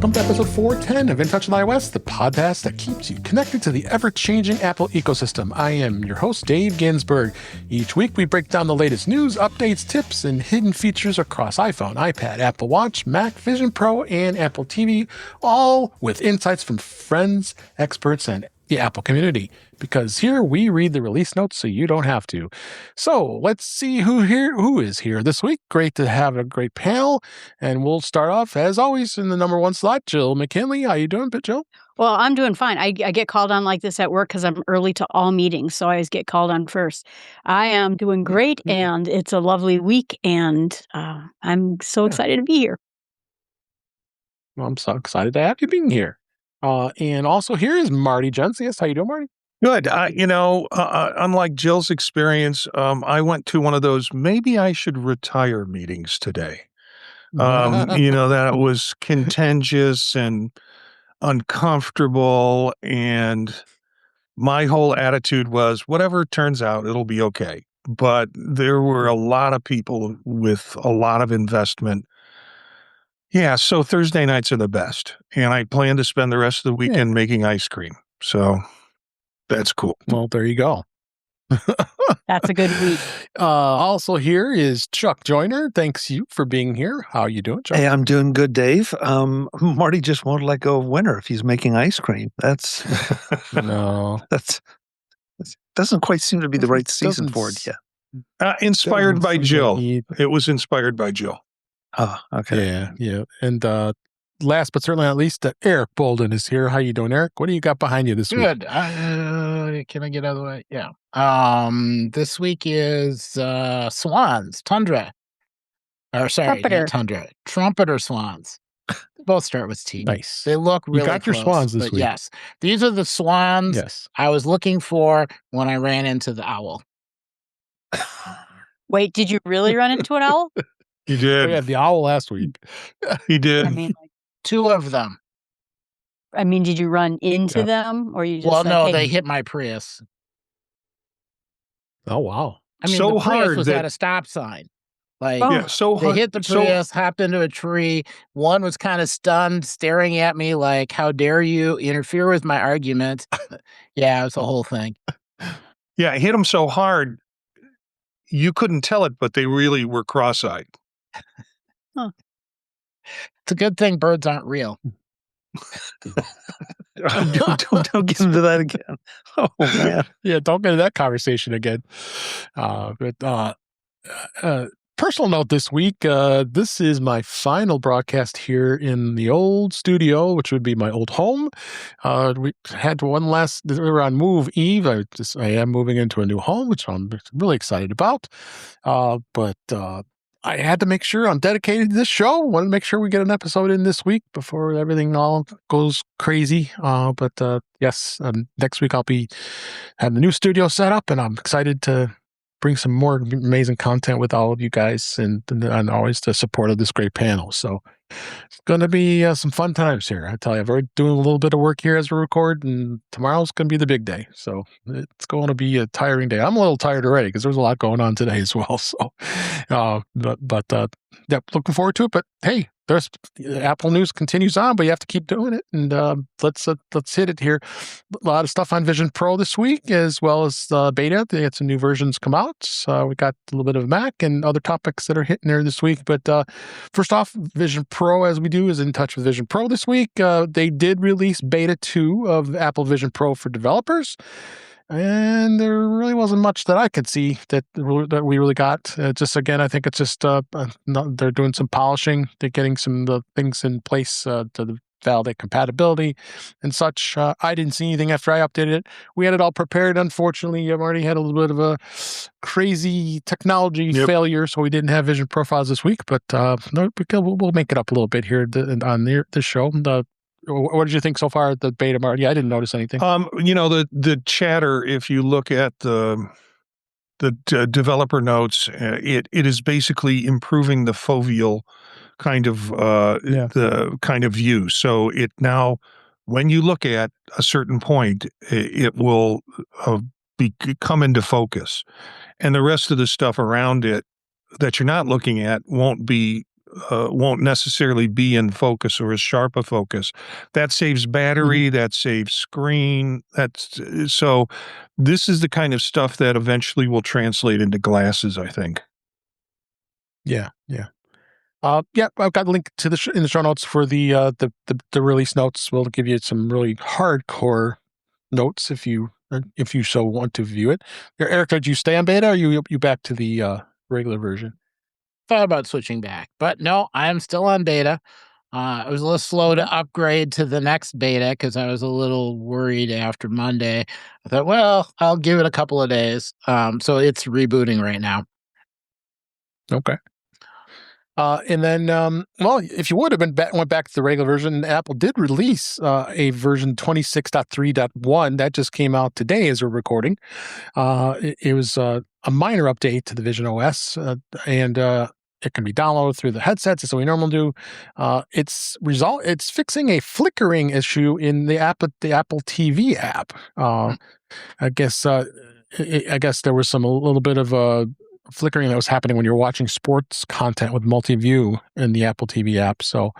welcome to episode 410 of In Touch with iOS, the podcast that keeps you connected to the ever-changing Apple ecosystem. I am your host, Dave Ginsburg. Each week, we break down the latest news, updates, tips, and hidden features across iPhone, iPad, Apple Watch, Mac, Vision Pro, and Apple TV, all with insights from friends, experts, and the Apple community, because here we read the release notes so you don't have to. So let's see who is here this week. Great to have a great panel, and we'll start off as always in the number one slot. Jill McKinley, how you doing, Jill? Well, I'm doing fine. I get called on like this at work because I'm early to all meetings, so I always get called on first. I am doing great, and it's a lovely week, and I'm so excited to be here. Well, I'm so excited to have you being here. And also here is Marty Jencius. How you doing, Marty? Good. Unlike Jill's experience, I went to one of those maybe I should retire meetings today. That was contentious and uncomfortable. And my whole attitude was, whatever turns out, it'll be okay. But there were a lot of people with a lot of investment. Yeah, so Thursday nights are the best. And I plan to spend the rest of the weekend making ice cream. So that's cool. Well, there you go. That's a good week. Also here is Chuck Joiner. Thanks you for being here. How are you doing, Chuck? Hey, I'm doing good, Dave. Marty just won't let go of winter if he's making ice cream. That's no. That doesn't quite seem to be the right season for it yet. Inspired by Jill. It was inspired by Jill. Oh, okay. Yeah. And last but certainly not least, Eric Bolden is here. How you doing, Eric? What do you got behind you this week? Good. Can I get out of the way? Yeah. This week is swans, tundra. Or sorry, Trumpeter. not tundra. Trumpeter swans. Both start with T. Nice. They look really You got your close, swans this but week. Yes. These are the swans I was looking for when I ran into the owl. Wait, did you really run into an owl? He did. We had the owl last week. He did. I mean, Two of them. did you run into them, or you just? Well, said, no, hey, they hit my Prius. Oh, wow. I mean, So the Prius hard was that- at a stop sign. Like, Oh. Yeah, so they hard. hit the Prius, hopped into a tree. One was kind of stunned, staring at me like, how dare you interfere with my argument? Yeah, it was the whole thing. Yeah, it hit him so hard, you couldn't tell it, but they really were cross-eyed. It's a good thing birds aren't real. Don't get into that again. Oh, man. Yeah, don't get into that conversation again. Personal note this week, this is my final broadcast here in the old studio, which would be my old home. We had we were on move eve. I am moving into a new home, which I'm really excited about. But I had to make sure I'm dedicated to this show. Wanted to make sure we get an episode in this week before everything all goes crazy. Yes, next week I'll be having the new studio set up, and I'm excited to bring some more amazing content with all of you guys, and always the support of this great panel. So it's going to be some fun times here. I tell you, I've already doing a little bit of work here as we record, and tomorrow's going to be the big day. So it's going to be a tiring day. I'm a little tired already because there's a lot going on today as well. So, looking forward to it. But hey, there's Apple news continues on, but you have to keep doing it. And let's hit it here. A lot of stuff on Vision Pro this week, as well as beta. They had some new versions come out. We got a little bit of Mac and other topics that are hitting there this week. But first off, Vision Pro, as we do, is in touch with Vision Pro this week. They did release beta 2 of Apple Vision Pro for developers. And there really wasn't much that I could see that we really got. Just again, I think it's just they're doing some polishing. They're getting some things in place to validate compatibility and such. I didn't see anything after I updated it. We had it all prepared. Unfortunately, I've already had a little bit of a crazy technology failure, so we didn't have Vision Profiles this week. But we'll make it up a little bit here on this show. What did you think so far at the beta, Marty? I didn't notice anything. The chatter, if you look at the developer notes, it is basically improving the foveal kind of the kind of view. So it now, when you look at a certain point, it will come into focus, and the rest of the stuff around it that you're not looking at won't be won't necessarily be in focus or as sharp a focus. That saves battery, that saves screen. So this is the kind of stuff that eventually will translate into glasses, I think. Yeah. Yeah, I've got a link to in the show notes for the release notes. We'll give you some really hardcore notes if you so want to view it. Eric, did you stay on beta, or are you back to the regular version? Thought about switching back, but no, I am still on beta. I was a little slow to upgrade to the next beta because I was a little worried after Monday. I thought, well, I'll give it a couple of days. So it's rebooting right now. Okay. And then, well, if you would have went back to the regular version, Apple did release a version 26.3.1 that just came out today as we're recording. It was a minor update to the visionOS, and it can be downloaded through the headsets as we normally do. It's fixing a flickering issue in the Apple TV app. I guess there was a little bit of flickering that was happening when you're watching sports content with multi-view in the Apple TV app. So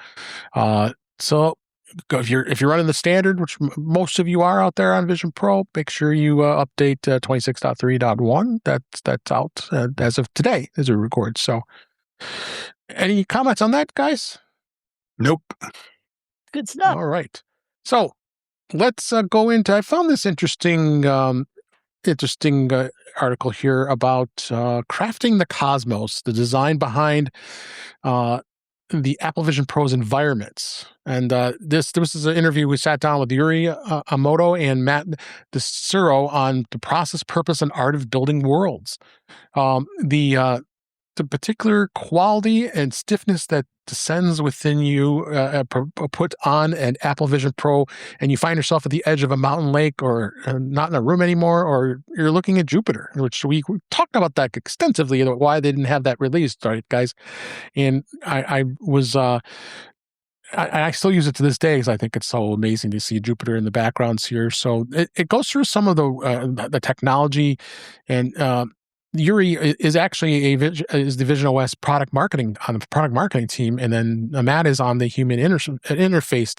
if you're running the standard, which most of you are out there on Vision Pro, make sure you update 26.3.1. That's out as of today as we record. So, any comments on that, guys? Nope. Good stuff. All right. So let's go into. I found this interesting article here about crafting the cosmos, the design behind the Apple Vision Pro's environments. And this was an interview. We sat down with Yuri Amoto and Matt DeSuro on the process, purpose, and art of building worlds. The particular quality and stiffness that descends within you, put on an Apple Vision Pro, and you find yourself at the edge of a mountain lake, or not in a room anymore, or you're looking at Jupiter, which we talked about that extensively, why they didn't have that released, right, guys? And I still use it to this day because I think it's so amazing to see Jupiter in the backgrounds here. So it goes through some of the technology, and Yuri is actually is the visionOS product marketing team, and then Matt is on the human interface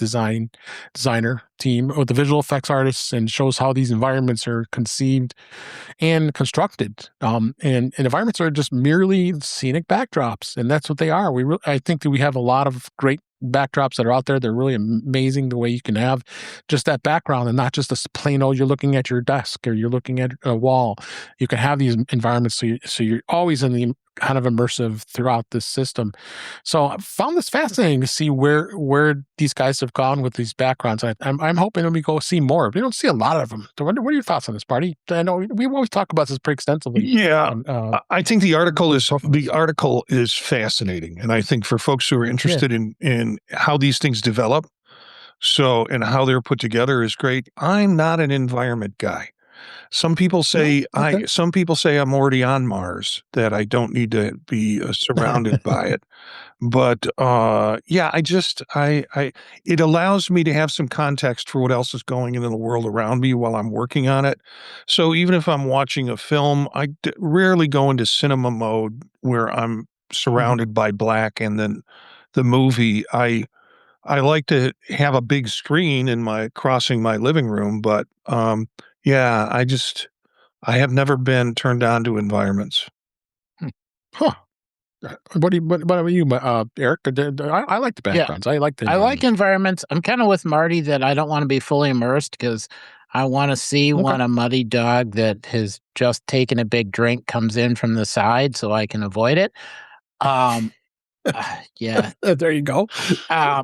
designer team with the visual effects artists, and shows how these environments are conceived and constructed. And environments are just merely scenic backdrops, and that's what they are. I think that we have a lot of great backdrops that are out there. They're really amazing the way you can have just that background and not just a plain old you're looking at your desk or you're looking at a wall. You can have these environments so you're always in the kind of immersive throughout this system. So I found this fascinating to see where these guys have gone with these backgrounds. I'm hoping that we go see more. We don't see a lot of them. So what are your thoughts on this, Marty? I know we always talk about this pretty extensively. Yeah, I think the article is fascinating, and I think for folks who are interested in how these things develop, and how they're put together is great. I'm not an environment guy. Some people say some people say I'm already on Mars, that I don't need to be surrounded by it. But it allows me to have some context for what else is going on in the world around me while I'm working on it. So even if I'm watching a film, I rarely go into cinema mode where I'm surrounded by black, and then the movie, I like to have a big screen crossing my living room, but I have never been turned on to environments. Huh. What about you, Eric? I like the backgrounds. Yeah. I like environments. I'm kind of with Marty that I don't want to be fully immersed because I want to see when a muddy dog that has just taken a big drink comes in from the side so I can avoid it. Yeah. There you go.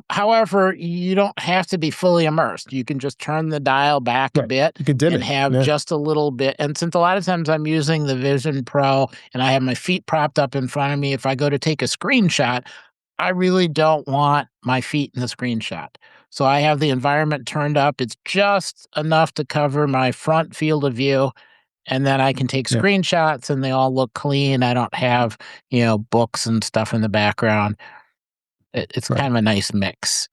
However, you don't have to be fully immersed. You can just turn the dial back a bit and have just a little bit. And since a lot of times I'm using the Vision Pro and I have my feet propped up in front of me, if I go to take a screenshot, I really don't want my feet in the screenshot. So I have the environment turned up. It's just enough to cover my front field of view. And then I can take screenshots and they all look clean. I don't have, books and stuff in the background. It's kind of a nice mix.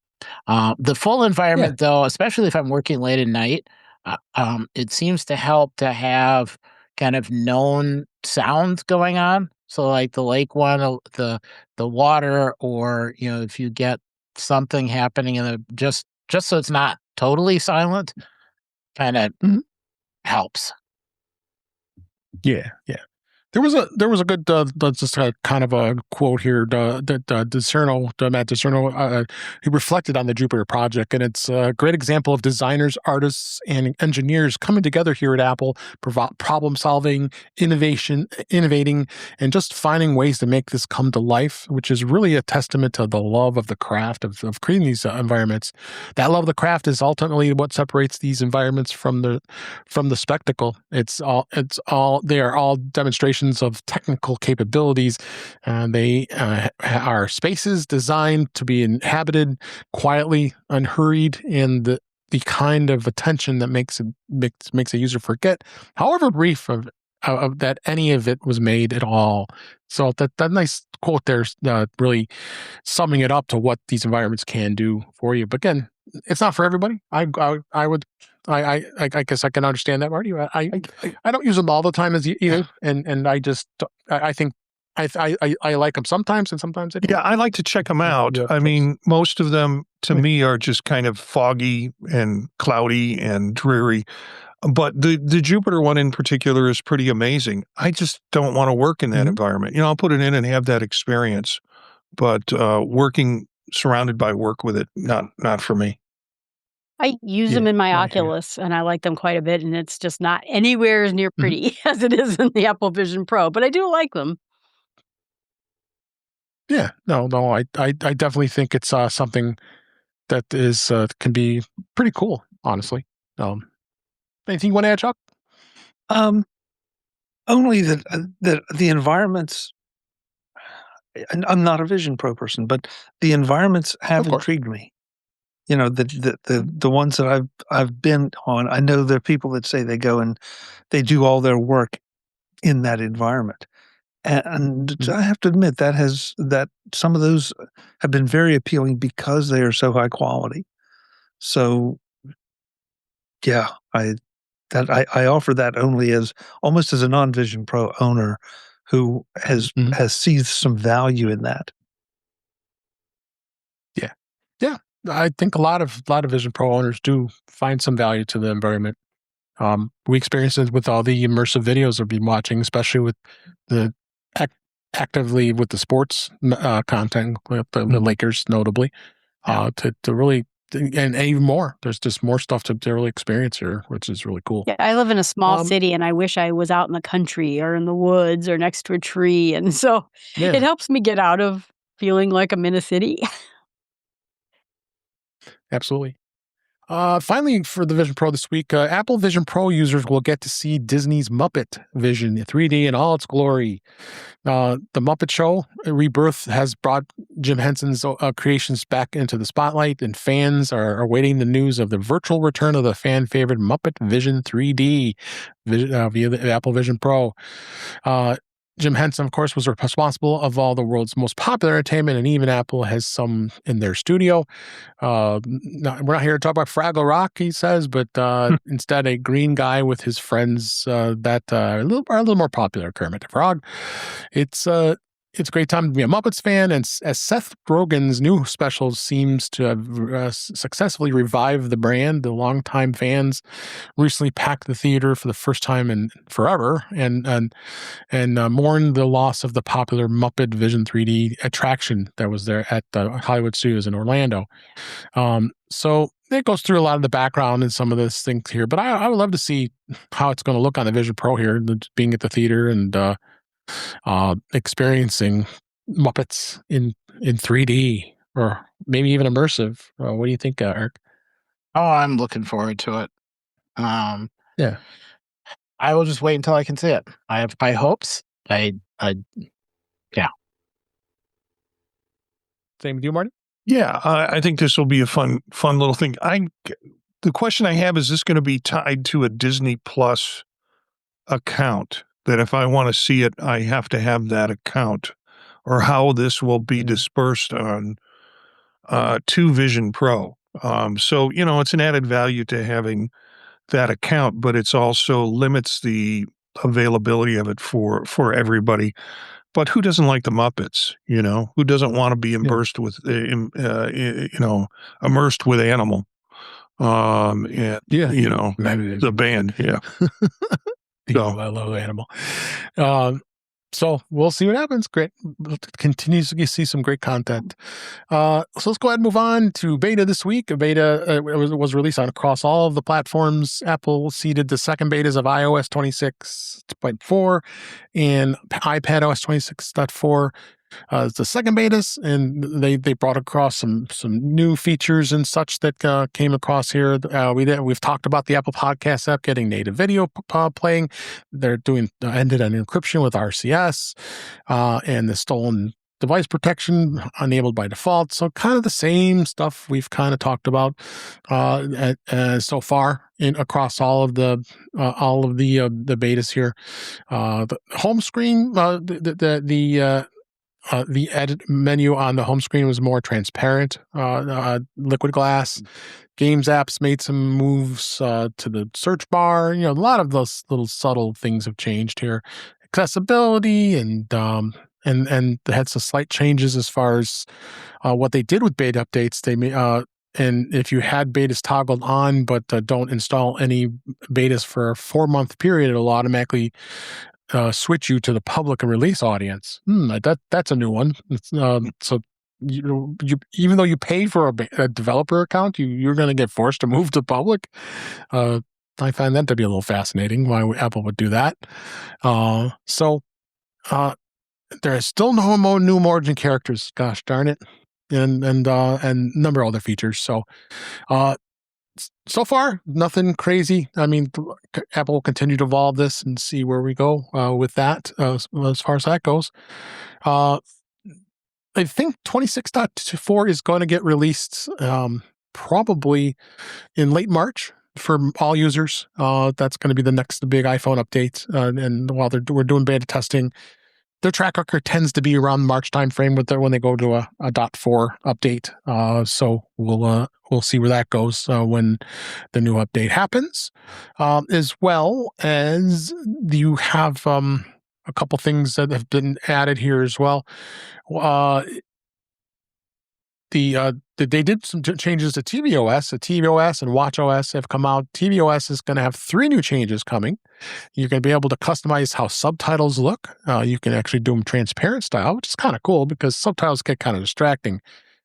The full environment, though, especially if I'm working late at night, it seems to help to have kind of known sounds going on. So like the lake one, the water, or if you get something happening in the just so it's not totally silent, kind of helps. Yeah. There was a good just kind of a quote here that Matt Discerno, he reflected on the Jupiter project, and it's a great example of designers, artists, and engineers coming together here at Apple, problem solving, innovating, and just finding ways to make this come to life, which is really a testament to the love of the craft of creating these environments. That love of the craft is ultimately what separates these environments from the spectacle. They are all demonstrations of technical capabilities. They are spaces designed to be inhabited quietly, unhurried, and the kind of attention that makes a user forget, however brief, of that any of it was made at all. So that nice quote there, really summing it up to what these environments can do for you. But again, it's not for everybody. I guess I can understand that, Marty. I don't use them all the time as either, and I think I like them sometimes, and sometimes I don't. Yeah, I like to check them out. Yeah, I mean, most of them to me are just kind of foggy and cloudy and dreary. But the Jupiter one in particular is pretty amazing. I just don't want to work in that environment. I'll put it in and have that experience, but working surrounded by work with it, not for me. I use them in my Oculus, and I like them quite a bit, and it's just not anywhere as near pretty as it is in the Apple Vision Pro, but I do like them. Yeah, no, I definitely think it's something that is can be pretty cool, honestly. Anything you want to add, Chuck? Only that the environments. I'm not a Vision Pro person, but the environments have intrigued me. The ones that I've been on. I know there are people that say they go and they do all their work in that environment, and I have to admit that some of those have been very appealing because they are so high quality. So, yeah, I offer that only as almost as a non-Vision Pro owner who has seized some value in that. Yeah. I think a lot of Vision Pro owners do find some value to the environment. We experience it with all the immersive videos we've been watching, especially with the actively with the sports content, with the Lakers notably, to really. And even more. There's just more stuff to really experience here, which is really cool. Yeah, I live in a small city, and I wish I was out in the country or in the woods or next to a tree. And so it helps me get out of feeling like I'm in a city. Absolutely. Finally, for the Vision Pro this week, Apple Vision Pro users will get to see Disney's Muppet Vision 3D in all its glory. The Muppet Show Rebirth has brought Jim Henson's creations back into the spotlight, and fans are awaiting the news of the virtual return of the fan favorite Muppet Vision 3D via the Apple Vision Pro. Jim Henson, of course, was responsible of all the world's most popular entertainment, and even Apple has some in their studio. We're not here to talk about Fraggle Rock, he says, but instead a green guy with his friends that are a little more popular, Kermit the Frog. It's a great time to be a Muppets fan, and as Seth Rogen's new special seems to have successfully revived the brand, the longtime fans recently packed the theater for the first time in forever, and mourned the loss of the popular Muppet Vision 3D attraction that was there at the Hollywood Studios in Orlando. So it goes through a lot of the background and some of this things here, but I would love to see how it's going to look on the Vision Pro here, being at the theater and experiencing Muppets in 3D or maybe even immersive. What do you think, Eric? Oh, I'm looking forward to it. Yeah. I will just wait until I can see it. I have high hopes. Yeah. Same with you, Marty? Yeah, I think this will be a fun little thing. The question I have, is this going to be tied to a Disney Plus account? That if I want to see it, I have to have that account, or how this will be dispersed on to Vision Pro. So, it's an added value to having that account, but it's also limits the availability of it for everybody. But who doesn't like the Muppets? Who doesn't want to be immersed with immersed with animal? And the band, yeah. I love Animal. So we'll see what happens. Great. Continues to see some great content. So let's go ahead and move on to beta this week. A beta was released across all of the platforms. Apple seeded the second betas of iOS 26.4 and iPadOS 26.4. It's the second betas, and they brought across some new features and such that came across here. We've talked about the Apple Podcast app getting native video playing. They're doing end-to-end encryption with RCS, and the stolen device protection enabled by default. So kind of the same stuff we've kind of talked about so far across all of the betas here. The home screen, the edit menu on the home screen was more transparent, liquid glass. Games apps made some moves to the search bar. A lot of those little subtle things have changed here. Accessibility and they had some slight changes as far as what they did with beta updates. They may and if you had betas toggled on but don't install any betas for a 4-month period, it'll automatically switch you to the public release audience. That's a new one. So you even though you pay for a developer account, you're going to get forced to move to public. I find that to be a little fascinating. Why Apple would do that. So there is still no new margin characters. Gosh darn it, and a number of other features. So far, nothing crazy. I mean, Apple will continue to evolve this and see where we go with that as far as that goes. I think 26.4 is going to get released probably in late March for all users. That's going to be the next big iPhone update. And while we're doing beta testing, their track record tends to be around March timeframe when they go to a .4 update. So we'll see where that goes when the new update happens. As well as you have a couple things that have been added here as well. They did some changes to tvOS. The tvOS and watchOS have come out. tvOS is going to have 3 new changes coming. You're going to be able to customize how subtitles look. You can actually do them transparent style, which is kind of cool because subtitles get kind of distracting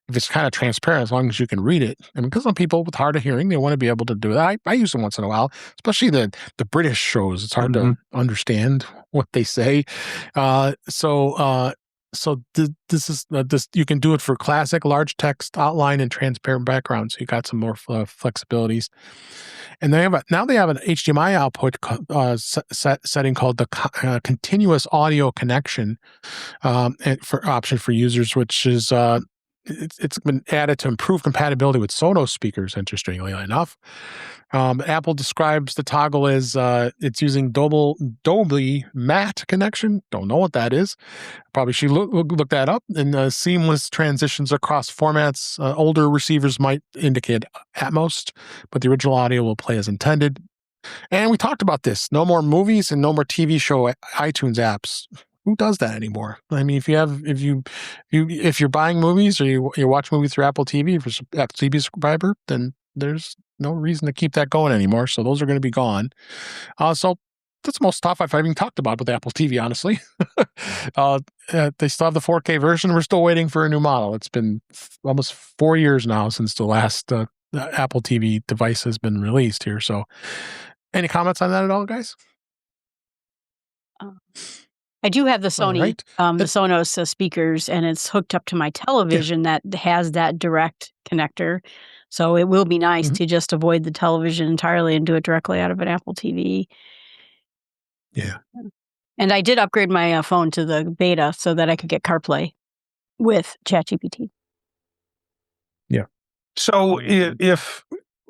if it's kind of transparent, as long as you can read it. And because some people with hard of hearing, they want to be able to do that. I use them once in a while, especially the British shows. It's hard to understand what they say. So this is you can do it for classic large text outline and transparent background. So you got some more flexibilities. And they have an HDMI output setting called the continuous audio connection option for users, which is it's been added to improve compatibility with Sonos speakers. Interestingly enough, Apple describes the toggle as it's using Dolby Matte connection. Don't know what that is. Probably should look that up. And seamless transitions across formats. Older receivers might indicate Atmos, but the original audio will play as intended. And we talked about this. No more movies and no more TV show iTunes apps. Who does that anymore? I mean, if you're buying movies or you watch movies through Apple TV for Apple TV subscriber, then there's no reason to keep that going anymore. So those are going to be gone. So that's most stuff I've even talked about with Apple TV, honestly. They still have the 4K version. We're still waiting for a new model. It's been almost 4 years now since the last Apple TV device has been released here. So any comments on that at all, guys? I do have the Sony, the Sonos speakers, and it's hooked up to my television that has that direct connector. So it will be nice to just avoid the television entirely and do it directly out of an Apple TV. Yeah. And I did upgrade my phone to the beta so that I could get CarPlay with ChatGPT. Yeah. So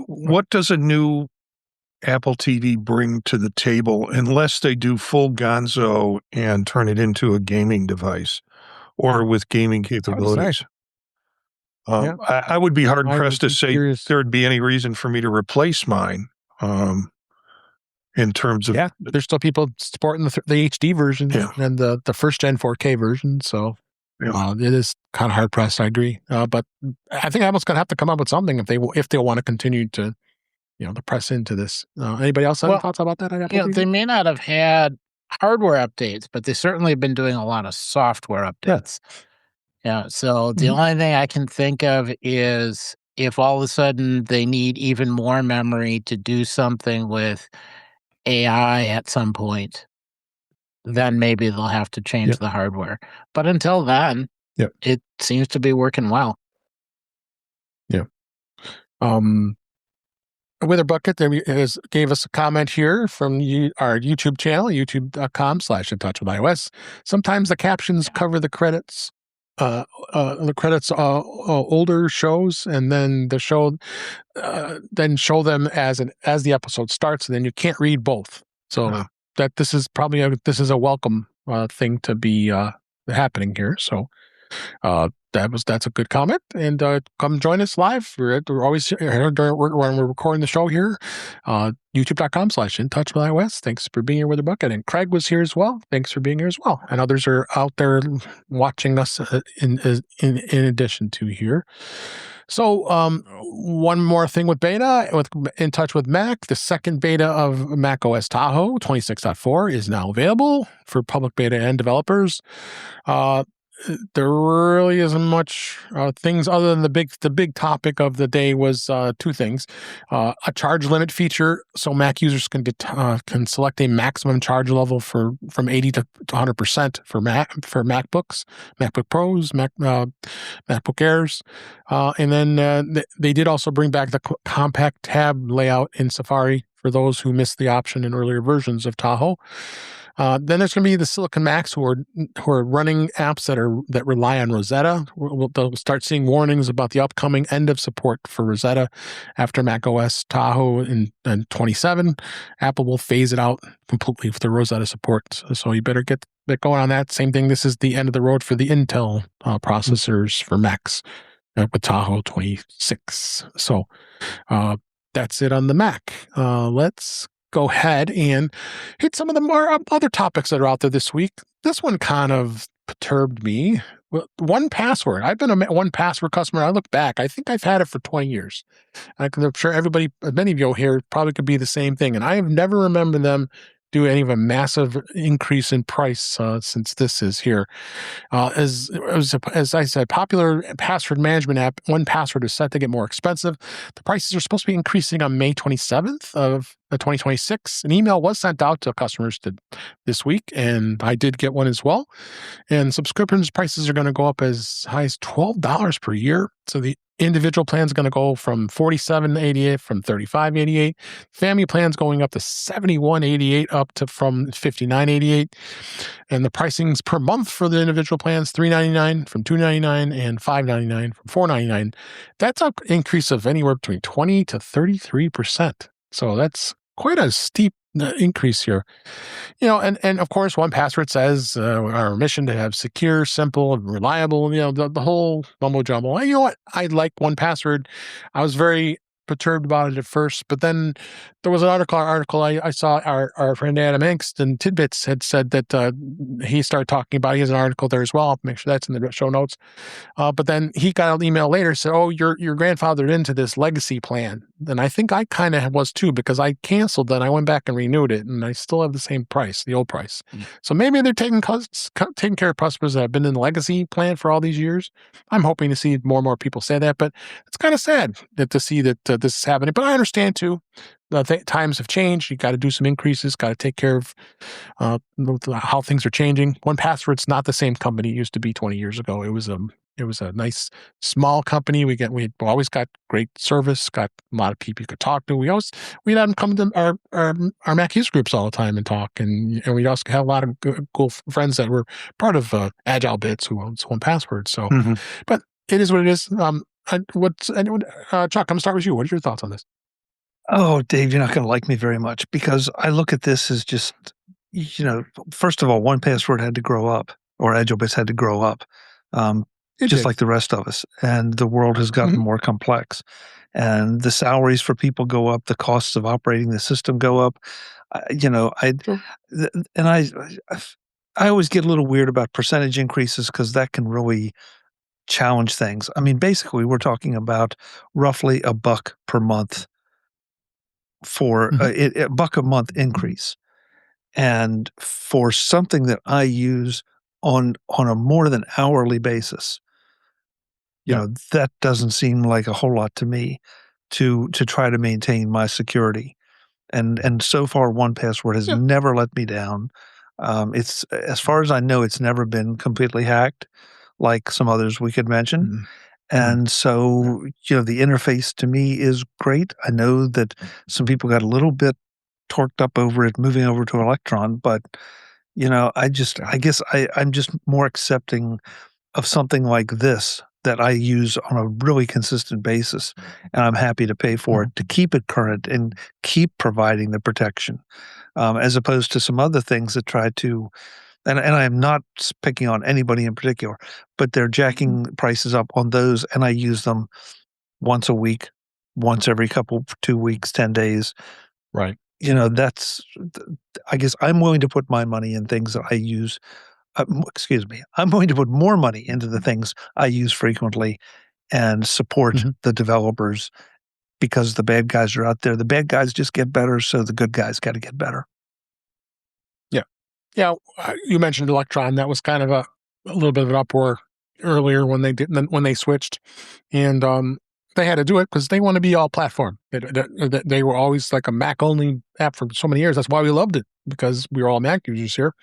what does a new Apple TV bring to the table unless they do full gonzo and turn it into a gaming device or with gaming capabilities? I would be hard pressed to say there would be any reason for me to replace mine. in terms of there's still people supporting the HD version and the first gen 4K version. So it is kind of hard pressed. I agree, but I think Apple's going to have to come up with something if they want to continue to to press into this. Anybody else have any thoughts about that? They may not have had hardware updates, but they certainly have been doing a lot of software updates. Yeah. So the only thing I can think of is if all of a sudden they need even more memory to do something with AI at some point, then maybe they'll have to change the hardware. But until then, it seems to be working well. Yeah. Wither Bucket gave us a comment here from our YouTube channel, youtube.com/intouchwithios. Sometimes the captions cover the credits. Older shows, and then the show show them as the episode starts, and then you can't read both. So that this is probably a welcome thing to be happening here. So that's a good comment, and come join us live. We're always here when we're recording the show here. YouTube.com/intouchwithios. Thanks for being here with the bucket. And Craig was here as well. Thanks for being here as well. And others are out there watching us in addition to here. So one more thing with beta, with In Touch with Mac, the second beta of Mac OS Tahoe 26.4 is now available for public beta and developers. There really isn't much things other than the big topic of the day was two things: a charge limit feature, so Mac users can select a maximum charge level from 80 to 100% for MacBooks, MacBook Pros, MacBook Airs, and then they did also bring back the compact tab layout in Safari for those who missed the option in earlier versions of Tahoe. Then there's going to be the Silicon Macs who are running apps that rely on Rosetta. They'll start seeing warnings about the upcoming end of support for Rosetta after Mac OS Tahoe in 27. Apple will phase it out completely for the Rosetta support. So you better get going on that. Same thing. This is the end of the road for the Intel processors for Macs with Tahoe 26. So that's it on the Mac. Let's go ahead and hit some of the more other topics that are out there this week. This one kind of perturbed me. 1Password. I've been a 1Password customer. I look back, I think I've had it for 20 years. I'm sure many of you here probably could be the same thing. And I have never remembered them do any of a massive increase in price since this is here. As I said, popular password management app 1Password is set to get more expensive. The prices are supposed to be increasing on May 27th of 2026. An email was sent out to customers this week, and I did get one as well. And subscriptions prices are going to go up as high as $12 per year. So the individual plan is going to go from $47.88 from $35.88. Family plans going up to $71.88 up to from $59.88. And the pricings per month for the individual plans $3.99 from $2.99 and $5.99 from $4.99. That's an increase of anywhere between 20 to 33%. So that's quite a steep increase here. And of course, 1Password says our mission to have secure, simple, and reliable, the whole mumbo jumbo. You know what? I like 1Password. I was very perturbed about it at first, but then there was an article I saw our friend Adam Engst and Tidbits had said that he started talking about. He has an article there as well. I'll make sure that's in the show notes. But then he got an email later said, "Oh, you're grandfathered into this legacy plan." And I think I kind of was too, because I canceled that. I went back and renewed it, and I still have the same price, the old price. So maybe they're taking care of customers that have been in the legacy plan for all these years. I'm hoping to see more and more people say that, but it's kind of sad to see that this is happening. But I understand too. Times have changed. You got to do some increases. Got to take care of how things are changing. 1Password's not the same company it used to be 20 years ago. It was a nice small company. We always got great service. Got a lot of people you could talk to. We'd have them come to our Mac user groups all the time and talk. And we also have a lot of cool friends that were part of Agile Bits who owns 1Password. So, but it is what it is. Chuck, I'm gonna start with you. What are your thoughts on this? Oh, Dave, you're not going to like me very much, because I look at this as just, first of all, 1Password had to grow up, or Agile Bits had to grow up, just like the rest of us. And the world has gotten more complex. And the salaries for people go up. The costs of operating the system go up. And I always get a little weird about percentage increases because that can really challenge things. I mean, basically, we're talking about roughly $1 per month for a $1 a month increase. And for something that I use on a more than hourly basis, that doesn't seem like a whole lot to me to try to maintain my security. And so far, 1Password has never let me down. It's, as far as I know, it's never been completely hacked, like some others we could mention. And so, the interface to me is great. I know that some people got a little bit torqued up over it moving over to Electron, but I guess I'm just more accepting of something like this that I use on a really consistent basis, and I'm happy to pay for it to keep it current and keep providing the protection, as opposed to some other things that try to. And I am not picking on anybody in particular, but they're jacking prices up on those, and I use them once a week, once every 2 weeks, 10 days. Right. That's, I guess I'm willing to put my money in things that I use. Excuse me. I'm going to put more money into the things I use frequently and support the developers because the bad guys are out there. The bad guys just get better, so the good guys got to get better. Yeah, you mentioned Electron. That was kind of a little bit of an uproar earlier when they switched, and they had to do it because they want to be all platform. They were always like a Mac only app for so many years. That's why we loved it, because we were all Mac users here.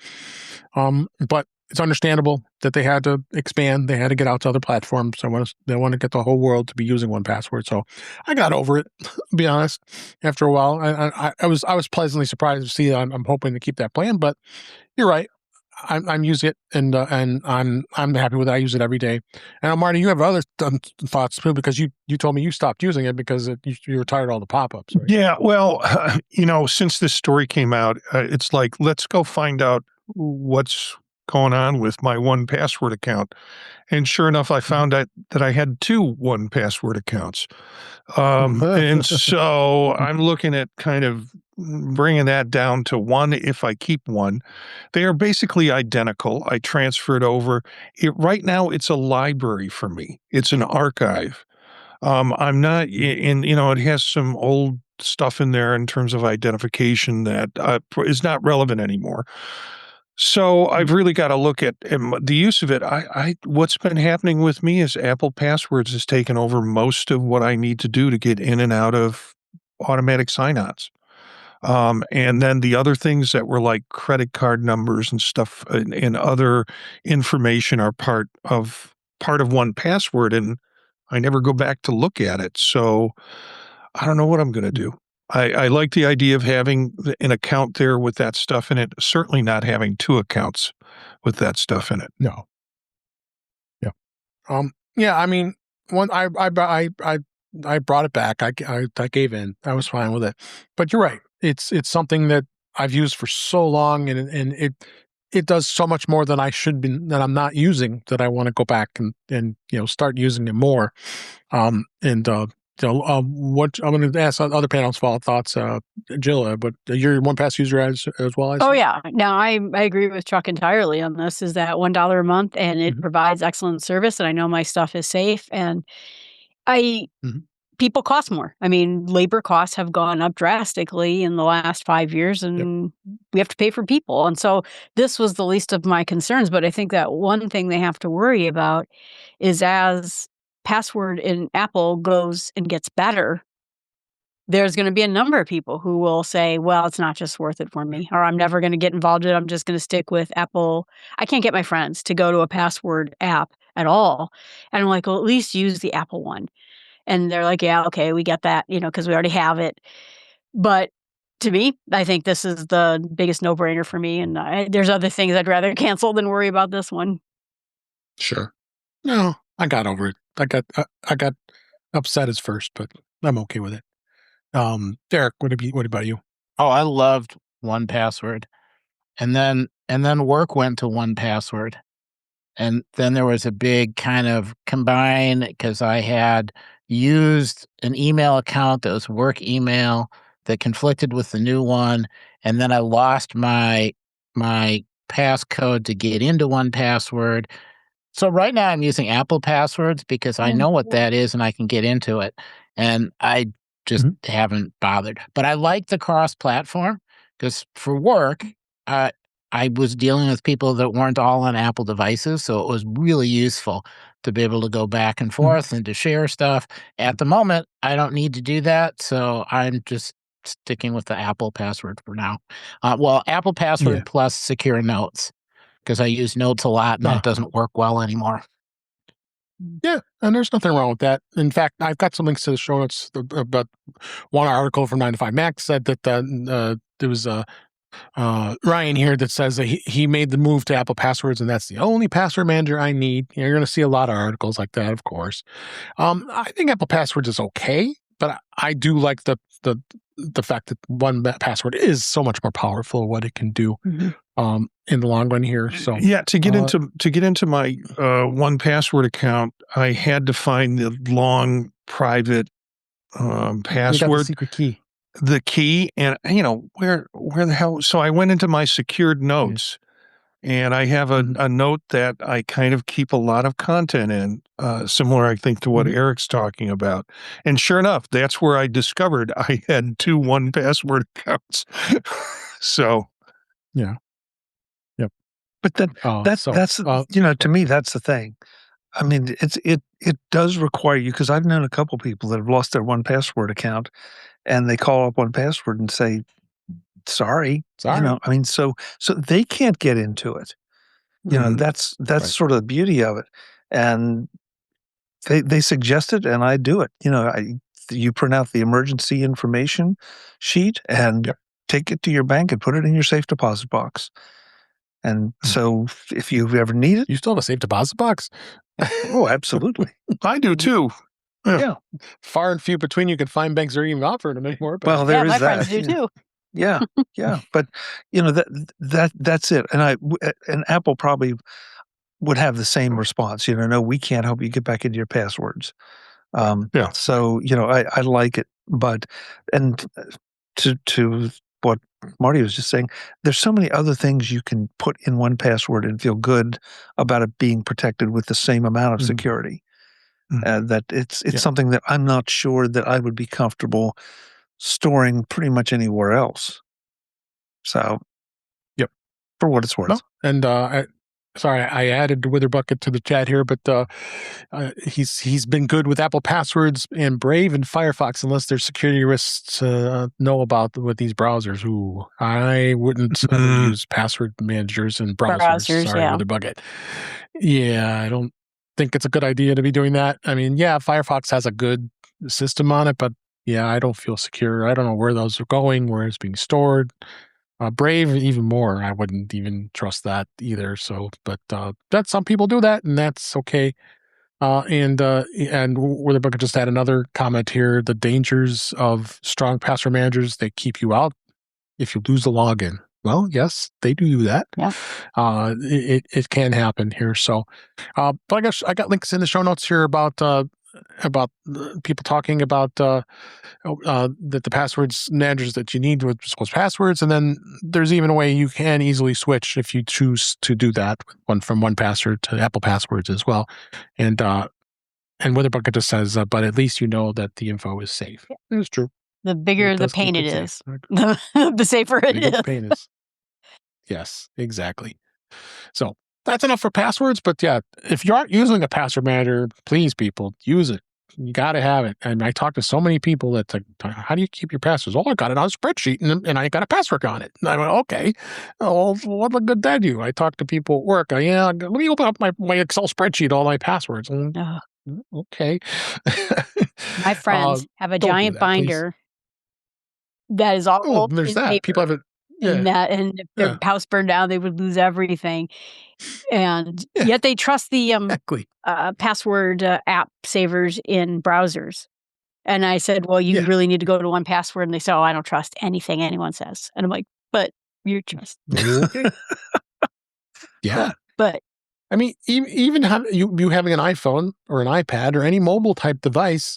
But it's understandable that they had to expand. They had to get out to other platforms. They want to get the whole world to be using 1Password. So I got over it, to be honest. After a while, I was pleasantly surprised to see. I'm hoping to keep that plan, but you're right. I'm using it, and I'm happy with it. I use it every day. And Marty, you have other thoughts too, because you told me you stopped using it because you were tired of all the pop-ups. Right? Yeah, well, since this story came out, it's like, let's go find out what's going on with my 1Password account. And sure enough, I found out that I had 2 1Password accounts. And so I'm looking at kind of bringing that down to 1 if I keep 1. They are basically identical. I transferred over. Right now, it's a library for me. It's an archive. I'm not in, it has some old stuff in there in terms of identification that is not relevant anymore. So I've really got to look at the use of it. What's been happening with me is Apple Passwords has taken over most of what I need to do to get in and out of automatic sign-ons. And then the other things that were like credit card numbers and stuff and other information are part of 1Password, and I never go back to look at it. So I don't know what I'm going to do. I like the idea of having an account there with that stuff in it. Certainly not having 2 accounts with that stuff in it. No. Yeah. Yeah. I mean, I brought it back. I gave in. I was fine with it. But you're right. It's something that I've used for so long, and it does so much more than I should be, that I'm not using, that I want to go back and start using it more. What I'm going to ask other panels' thoughts, Jill, but you're a 1Pass user as well. Oh yeah, no, I agree with Chuck entirely on this. Is that $1 a month, and it provides excellent service, and I know my stuff is safe, and people cost more. I mean, labor costs have gone up drastically in the last 5 years, and we have to pay for people, and so this was the least of my concerns. But I think that one thing they have to worry about is, as Password in Apple goes and gets better, there's going to be a number of people who will say, well, it's not just worth it for me, or I'm never going to get involved in it. I'm just going to stick with Apple. I can't get my friends to go to a Password app at all. And I'm like, well, at least use the Apple one. And they're like, yeah, okay, we get that, because we already have it. But to me, I think this is the biggest no-brainer for me. And there's other things I'd rather cancel than worry about this one. Sure. No, I got over it. I got upset at first, but I'm okay with it. Derek, what about you? Oh, I loved 1Password, and then work went to 1Password, and then there was a big kind of combine, because I had used an email account that was work email that conflicted with the new one, and then I lost my passcode to get into 1Password. So right now I'm using Apple passwords because I know what that is and I can get into it. And I just haven't bothered. But I like the cross-platform because for work, I was dealing with people that weren't all on Apple devices, so it was really useful to be able to go back and forth and to share stuff. At the moment, I don't need to do that, so I'm just sticking with the Apple password for now. Apple password plus secure notes, because I use notes a lot and that doesn't work well anymore. Yeah, and there's nothing wrong with that. In fact, I've got some links to the show notes about one article from 9 to 5 Mac said that there was Ryan here that says that he made the move to Apple passwords, and that's the only password manager I need. You're going to see a lot of articles like that, of course. I think Apple passwords is okay, but I do like the fact that 1Password is so much more powerful what it can do in the long run here. So yeah, to get into my 1Password account, I had to find the long private password. You got the secret key. The key, and where the hell? So I went into my secured notes, and I have a note that I kind of keep a lot of content in, similar, I think, to what Eric's talking about. And sure enough, that's where I discovered I had 2 1Password accounts. So, yeah, yep. But that's to me, that's the thing. I mean, it does require you, because I've known a couple people that have lost their 1Password account. And they call up 1Password and say, sorry. I mean, so they can't get into it. That's right. Sort of the beauty of it. And they suggest it, and I do it. You print out the emergency information sheet and take it to your bank and put it in your safe deposit box. And so if you ever need it. You still have a safe deposit box? Oh, absolutely. I do too. Yeah. Far and few between you can find banks that are even offering them anymore. But well, there is my that. friends do too. Yeah, yeah. But that's it. And Apple probably would have the same response. No, we can't help you get back into your passwords. So I like it, but to what Marty was just saying, there's so many other things you can put in 1Password and feel good about it being protected with the same amount of security. That it's something that I'm not sure that I would be comfortable storing pretty much anywhere else. So, for what it's worth. No, and I added Witherbucket to the chat here, but he's been good with Apple passwords and Brave and Firefox, unless there's security risks to know about with these browsers. Ooh, I wouldn't use password managers and browsers. Sorry, Witherbucket. Yeah, I don't think it's a good idea to be doing that. I mean, Firefox has a good system on it, but I don't feel secure. I don't know where those are going, where it's being stored. Brave, even more. I wouldn't even trust that either. So, but that some people do that, and that's okay. And Witherbucket just had another comment here: the dangers of strong password managers, they keep you out if you lose the login. Well, yes, they do that. Yeah. It can happen here. So, but I guess I got links in the show notes here about people talking about that the passwords managers that you need with disclose passwords, and then there's even a way you can easily switch if you choose to do that from 1Password to Apple passwords as well. And Witherbucket just says, but at least you know that the info is safe. It's true. The bigger the pain it is, the safer it is. The pain is. Yes, exactly. So that's enough for passwords. But if you aren't using a password manager, please, people, use it. You got to have it. And I talk to so many people that's like, how do you keep your passwords? Oh, I got it on a spreadsheet and I got a password on it. And I went, okay. Oh, what good that do? I talk to people at work. Let me open up my Excel spreadsheet, all my passwords. Okay. My friends have a giant binder that is all old. There's that. Paper. People have it. And if their house burned down, they would lose everything. And yet they trust the password app savers in browsers. And I said, well, you really need to go to 1Password. And they said, oh, I don't trust anything anyone says. And I'm like, but you're trust. Yeah. But I mean, even you having an iPhone or an iPad or any mobile type device,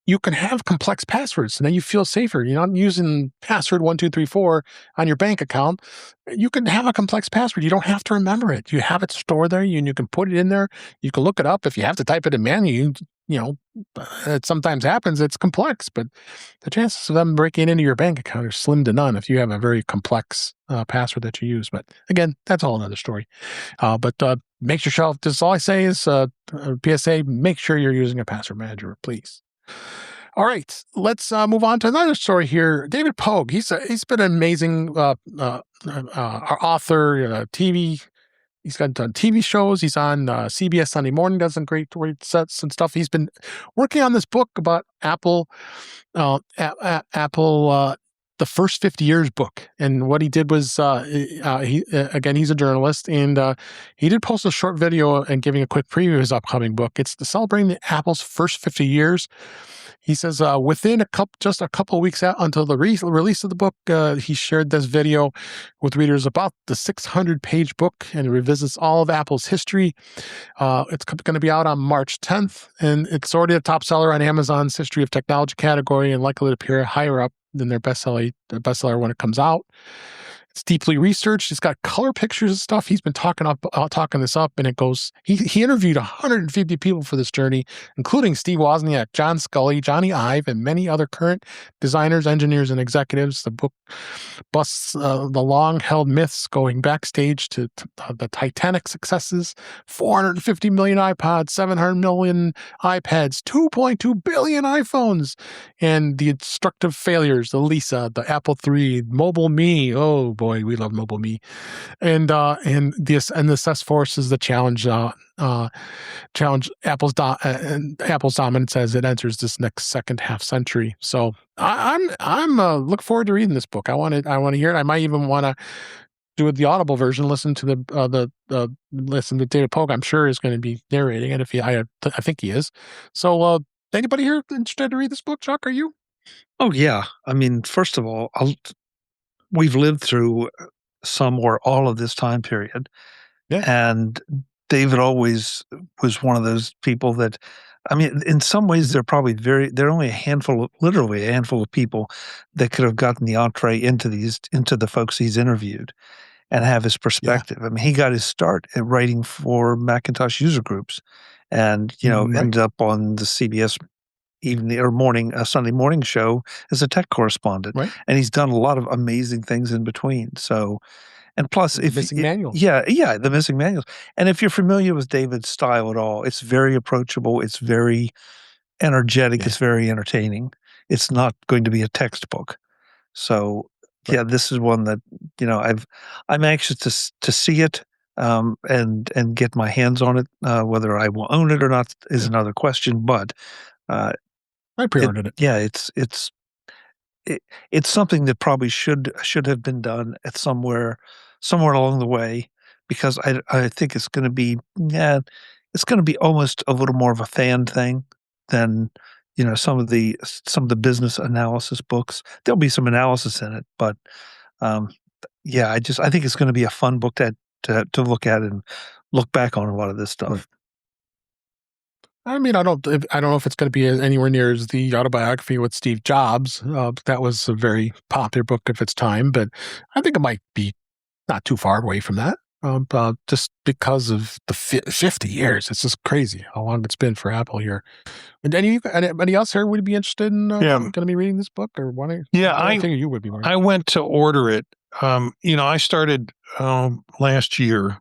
you can have complex passwords and then you feel safer. You're not using password 1234 on your bank account. You can have a complex password. You don't have to remember it. You have it stored there and you can put it in there. You can look it up. If you have to type it in manually, it sometimes happens. It's complex, but the chances of them breaking into your bank account are slim to none if you have a very complex password that you use. But again, that's all another story. But make yourself, this all I say is PSA, make sure you're using a password manager, please. All right, let's move on to another story here. David Pogue, he's been an amazing author, TV. He's done TV shows. He's on CBS Sunday Morning, does some great sets and stuff. He's been working on this book about Apple, Apple, the first 50 years book. And what he did was, he's a journalist, and he did post a short video and giving a quick preview of his upcoming book. It's celebrating the Apple's first 50 years. He says within just a couple of weeks out until the release of the book, he shared this video with readers about the 600-page book and revisits all of Apple's history. It's going to be out on March 10th, and it's already a top seller on Amazon's History of Technology category and likely to appear higher up than their bestseller when it comes out. It's deeply researched. It's got color pictures and stuff. He's been talking this up, and it goes. He interviewed 150 people for this journey, including Steve Wozniak, John Scully, Johnny Ive, and many other current designers, engineers, and executives. The book busts the long-held myths going backstage to the Titanic successes: 450 million iPods, 700 million iPads, 2.2 billion iPhones, and the destructive failures: the Lisa, the Apple III, Mobile Me. Oh boy, we love Mobile Me, and the success forces the challenge Apple's dominance as it enters this next second half century. So I'm look forward to reading this book. I want to hear it. I might even want to do the Audible version. Listen to listen to David Pogue. I'm sure is going to be narrating it. I think he is. So anybody here interested to read this book? Chuck, are you? Oh yeah. I mean, first of all, we've lived through some or all of this time period. Yeah. And David always was one of those people that, I mean, in some ways, there are only literally a handful of people that could have gotten the entree into the folks he's interviewed and have his perspective. Yeah. I mean, he got his start at writing for Macintosh user groups and, ended up on the CBS Sunday morning show as a tech correspondent. Right. And he's done a lot of amazing things in between. So, and plus, the missing manuals. Yeah, the missing manuals. And if you're familiar with David's style at all, it's very approachable. It's very energetic. Yeah. It's very entertaining. It's not going to be a textbook. So, right. Yeah, this is one that I'm anxious to see it and get my hands on it. Whether I will own it or not is another question. But I pre-ordered it. Yeah, it's something that probably should have been done at somewhere along the way, because I think it's going to be almost a little more of a fan thing than some of the business analysis books. There'll be some analysis in it, but I think it's going to be a fun book to look at and look back on a lot of this stuff. Right. I mean, I don't know if it's going to be anywhere near as the autobiography with Steve Jobs. That was a very popular book of its time, but I think it might be not too far away from that. Just because of the 50 years, it's just crazy how long it's been for Apple here. And anybody else here would be interested in going to be reading this book or wanting? Yeah, I think you would be. Marty. I went to order it. I started last year.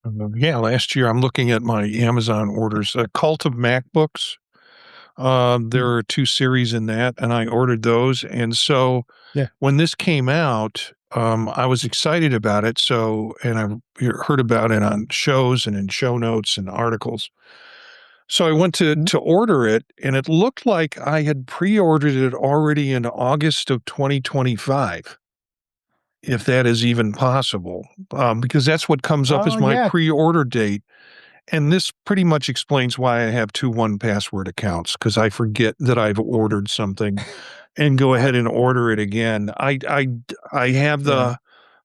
Last year, I'm looking at my Amazon orders. A Cult of MacBooks. There are 2 series in that, and I ordered those. And so when this came out, I was excited about it. So, and I heard about it on shows and in show notes and articles. So I went to order it, and it looked like I had pre-ordered it already in August of 2025. If that is even possible, because that's what comes up as my pre-order date. And this pretty much explains why I have 2 1Password accounts, because I forget that I've ordered something and go ahead and order it again. I have the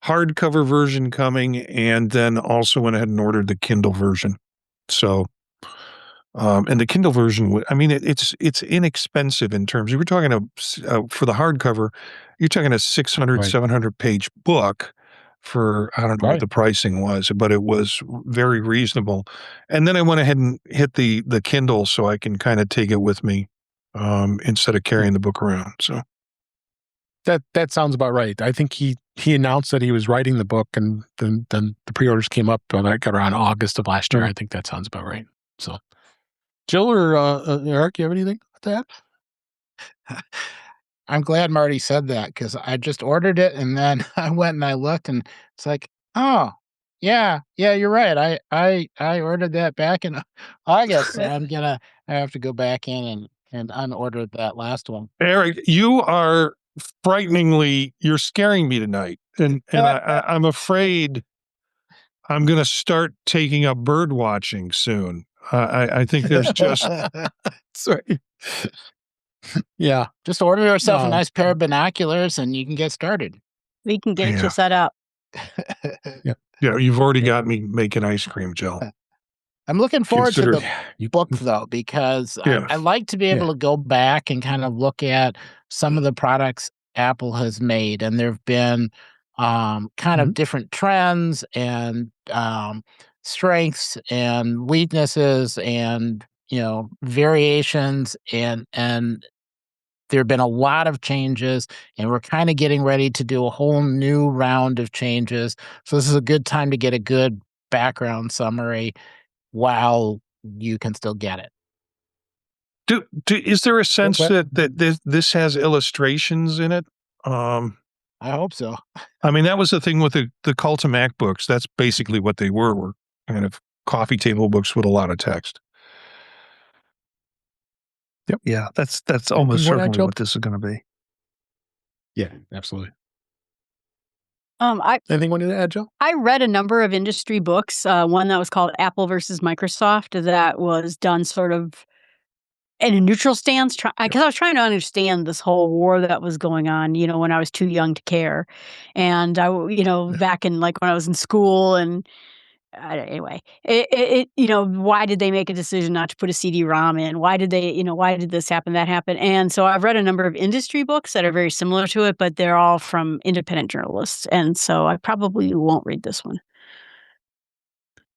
hardcover version coming, and then also went ahead and ordered the Kindle version. So And the Kindle version, I mean, it's inexpensive in terms. You were talking for the hardcover, you're talking a 600, 700 page book for, I don't know what the pricing was, but it was very reasonable. And then I went ahead and hit the Kindle so I can kind of take it with me instead of carrying the book around. So that sounds about right. I think he announced that he was writing the book, and then the pre-orders came up around August of last year. I think that sounds about right. So, Jill or Eric, you have anything with that? I'm glad Marty said that, because I just ordered it, and then I went and I looked, and it's like, oh, yeah, you're right. I ordered that back in August, so I have to go back in and unorder that last one. Eric, you are you're scaring me tonight, and I'm afraid I'm going to start taking up bird watching soon. I think there's just sorry. Yeah, just order yourself a nice pair of binoculars, and you can get started. We can get you set up. Yeah, you've already got me making ice cream, Jill. I'm looking forward to the book, though, because I like to be able to go back and kind of look at some of the products Apple has made, and there have been kind of different trends and strengths and weaknesses and variations, and there have been a lot of changes, and we're kind of getting ready to do a whole new round of changes. So this is a good time to get a good background summary while you can still get it. Is there a sense that this has illustrations in it? I hope so. I mean, that was the thing with the Cult of Mac books. That's basically what they were kind of coffee table books with a lot of text. Yep. Yeah, that's almost certainly what this is going to be. Yeah, absolutely. Anything wanted to add, Joe? I read a number of industry books. One that was called Apple versus Microsoft, that was done sort of in a neutral stance, because I was trying to understand this whole war that was going on, when I was too young to care. And back in when I was in school, and anyway, why did they make a decision not to put a CD-ROM in? Why did this happen, that happen? And so I've read a number of industry books that are very similar to it, but they're all from independent journalists. And so I probably won't read this one.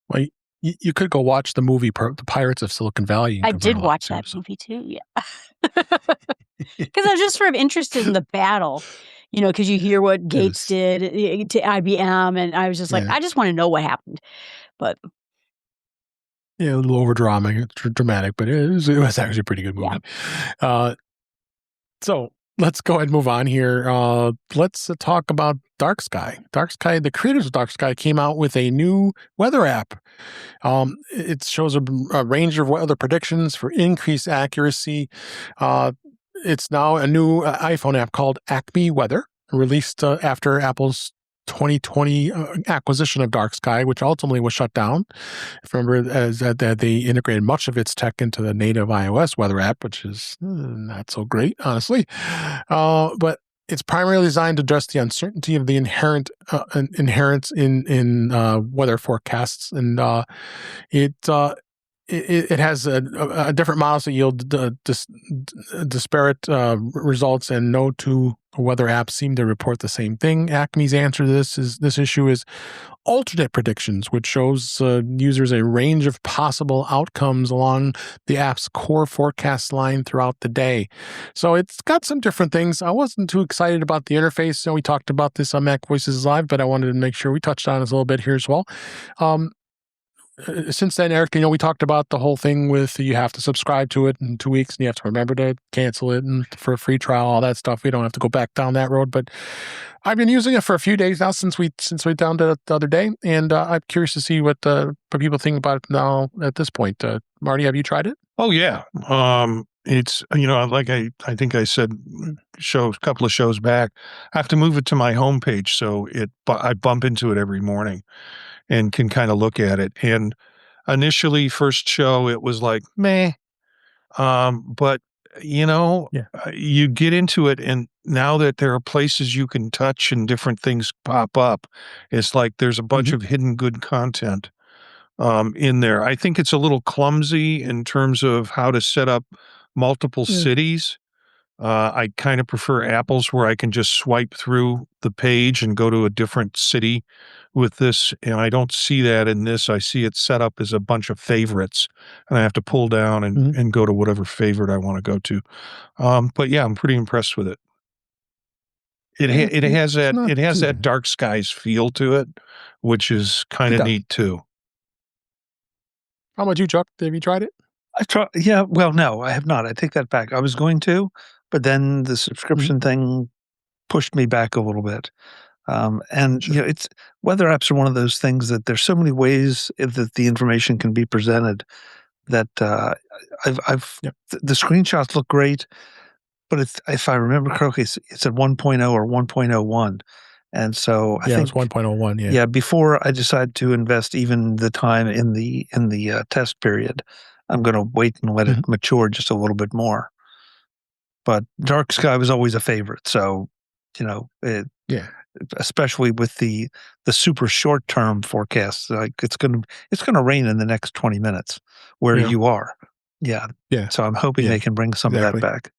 Well, you could go watch the movie The Pirates of Silicon Valley. I did watch that movie too, yeah. Because I was just sort of interested in the battle, because you hear what Gates did to IBM, and I was just I just want to know what happened. But yeah, a little over dramatic, but it was actually a pretty good movie. Yeah. So let's go ahead and move on here. Let's talk about Dark Sky. Dark Sky, the creators of Dark Sky came out with a new weather app. It shows a range of weather predictions for increased accuracy. It's now a new iPhone app called Acme Weather, released after Apple's 2020 acquisition of Dark Sky, which ultimately was shut down. Remember, as they integrated much of its tech into the native iOS weather app, which is not so great, honestly. But it's primarily designed to address the uncertainty of the inherent in weather forecasts, and it has a different models that yield disparate results, and no two weather apps seem to report the same thing. Acme's answer to this issue is alternate predictions, which shows users a range of possible outcomes along the app's core forecast line throughout the day. So it's got some different things. I wasn't too excited about the interface. We talked about this on Mac Voices Live, but I wanted to make sure we touched on this a little bit here as well. Since then, Eric, we talked about the whole thing with you have to subscribe to it in 2 weeks, and you have to remember to cancel it, and for a free trial, all that stuff. We don't have to go back down that road, but I've been using it for a few days now since we downloaded it the other day, and I'm curious to see what people think about it now at this point. Marty, have you tried it? Oh yeah, it's like I think I said a couple of shows back, I have to move it to my homepage, so I bump into it every morning and can kind of look at it. And initially, first show, it was like, meh. But, you get into it, and now that there are places you can touch and different things pop up, it's like there's a bunch of hidden good content in there. I think it's a little clumsy in terms of how to set up multiple cities. I kind of prefer Apple's where I can just swipe through the page and go to a different city with this. And I don't see that in this. I see it set up as a bunch of favorites, and I have to pull down and go to whatever favorite I want to go to. But yeah, I'm pretty impressed with it. It has that dark skies feel to it, which is kind of neat too. How about you, Chuck? Have you tried it? Yeah. Well, no, I have not. I take that back. I was going to, but then the subscription thing pushed me back a little bit. And it's weather apps are one of those things that there's so many ways that the information can be presented that the screenshots look great, but if I remember correctly, it's at 1.0 or 1.01. And so I think it's 1.01. Yeah, before I decide to invest even the time in the test period, I'm going to wait and let it mature just a little bit more. But dark sky was always a favorite, so especially with the super short term forecasts, like it's going to rain in the next 20 minutes where you are. Yeah. So I'm hoping they can bring some of that back.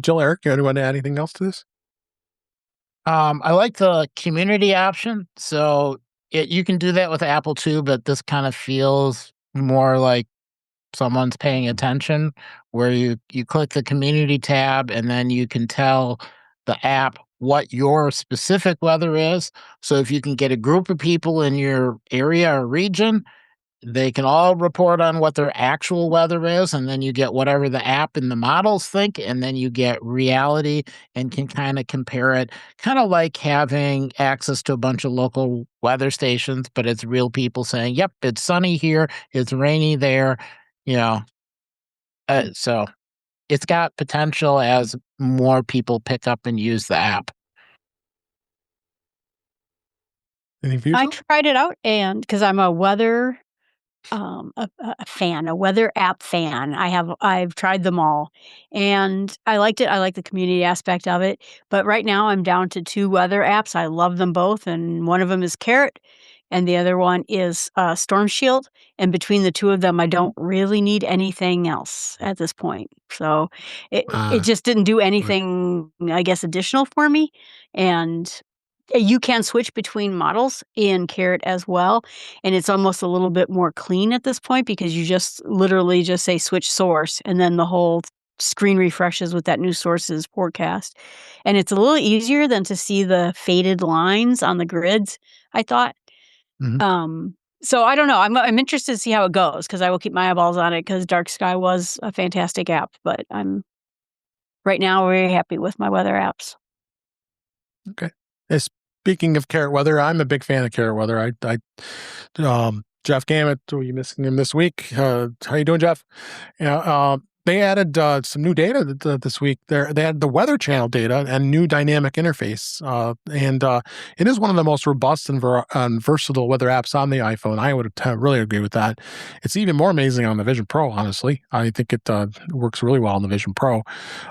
Jill, Eric, you want to add anything else to this? I like the community option. So you can do that with Apple too, but this kind of feels more like someone's paying attention, where you click the community tab and then you can tell the app what your specific weather is. So if you can get a group of people in your area or region, they can all report on what their actual weather is, and then you get whatever the app and the models think, and then you get reality and can kind of compare it, kind of like having access to a bunch of local weather stations, but it's real people saying, yep, it's sunny here, it's rainy there, so it's got potential as more people pick up and use the app. I tried it out, and because I'm a weather a weather app fan. I've tried them all, and I liked it. I like the community aspect of it. But right now, I'm down to 2 weather apps. I love them both, and one of them is Carrot, and the other one is Storm Shield. And between the 2 of them, I don't really need anything else at this point. So it just didn't do anything, I guess, additional for me. And you can switch between models in Carrot as well, and it's almost a little bit more clean at this point because you just literally just say switch source, and then the whole screen refreshes with that new source's forecast. And it's a little easier than to see the faded lines on the grids, I thought. So I don't know. I'm interested to see how it goes because I will keep my eyeballs on it because Dark Sky was a fantastic app, but I'm right now very happy with my weather apps. Okay. Speaking of Carrot Weather, I'm a big fan of Carrot Weather. Jeff Gamet, are you missing him this week? How you doing, Jeff? They added some new data this week. They added the Weather Channel data and new dynamic interface. And it is one of the most robust and versatile weather apps on the iPhone. I would really agree with that. It's even more amazing on the Vision Pro, honestly. I think it works really well on the Vision Pro.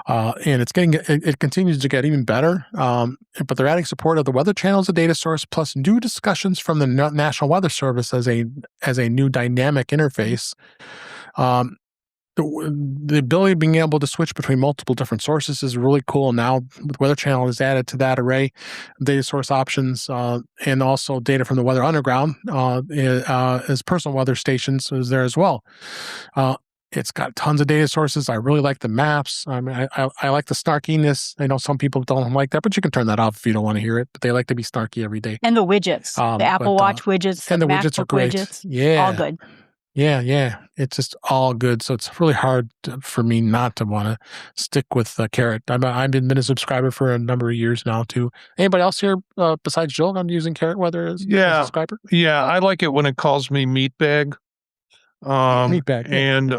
And it continues to get even better. But they're adding support of the Weather Channel as a data source, plus new discussions from the National Weather Service as a new dynamic interface. The ability of being able to switch between multiple different sources is really cool. Now, Weather Channel is added to that array of data source options, and also data from the Weather Underground as personal weather stations is there as well. It's got tons of data sources. I really like the maps. I mean, I like the snarkiness. I know some people don't like that, but you can turn that off if you don't want to hear it. But they like to be snarky every day. And the widgets, the Apple Watch widgets, and the widgets are great. Widgets, yeah, all good. Yeah. It's just all good. So it's really hard for me not to want to stick with Carrot. I've been a subscriber for a number of years now, too. Anybody else here besides Joel? I'm using Carrot Weather as a subscriber? Yeah, I like it when it calls me Meatbag. Meatbag. And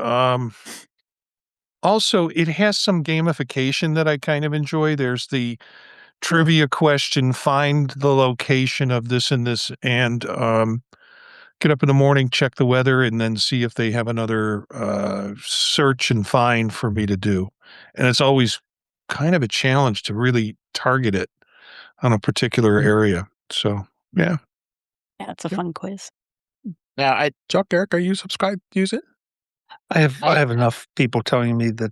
also, it has some gamification that I kind of enjoy. There's the trivia question, find the location of this and this, and get up in the morning, check the weather, and then see if they have another search and find for me to do. And it's always kind of a challenge to really target it on a particular area. So, yeah. Yeah, it's a fun quiz. Now, Chuck, Eric, are you subscribed to use it? I have enough people telling me that,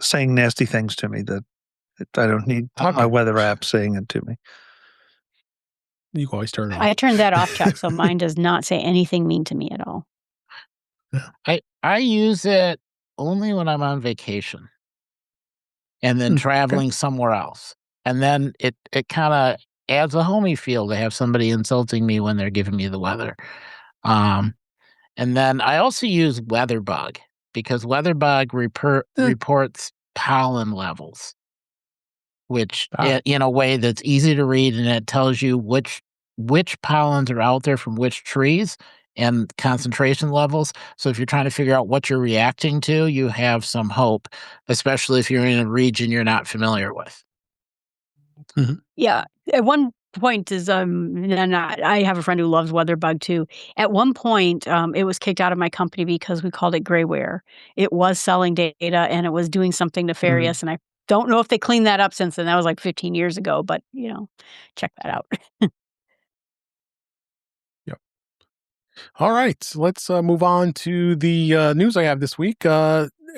saying nasty things to me that I don't need my weather app saying it to me. You can always turn it off. I turned that off, Chuck, so mine does not say anything mean to me at all. I use it only when I'm on vacation and then traveling somewhere else. And then it kind of adds a homey feel to have somebody insulting me when they're giving me the weather. And then I also use WeatherBug because WeatherBug reports pollen levels, which in a way that's easy to read, and it tells you which pollens are out there from which trees and concentration levels. So if you're trying to figure out what you're reacting to, you have some hope, especially if you're in a region you're not familiar with. Mm-hmm. Yeah. At one point and I have a friend who loves WeatherBug too. At one point, it was kicked out of my company because we called it grayware. It was selling data and it was doing something nefarious. And I don't know if they cleaned that up since then. That was like 15 years ago, but check that out. Yep. All right, let's move on to the news I have this week.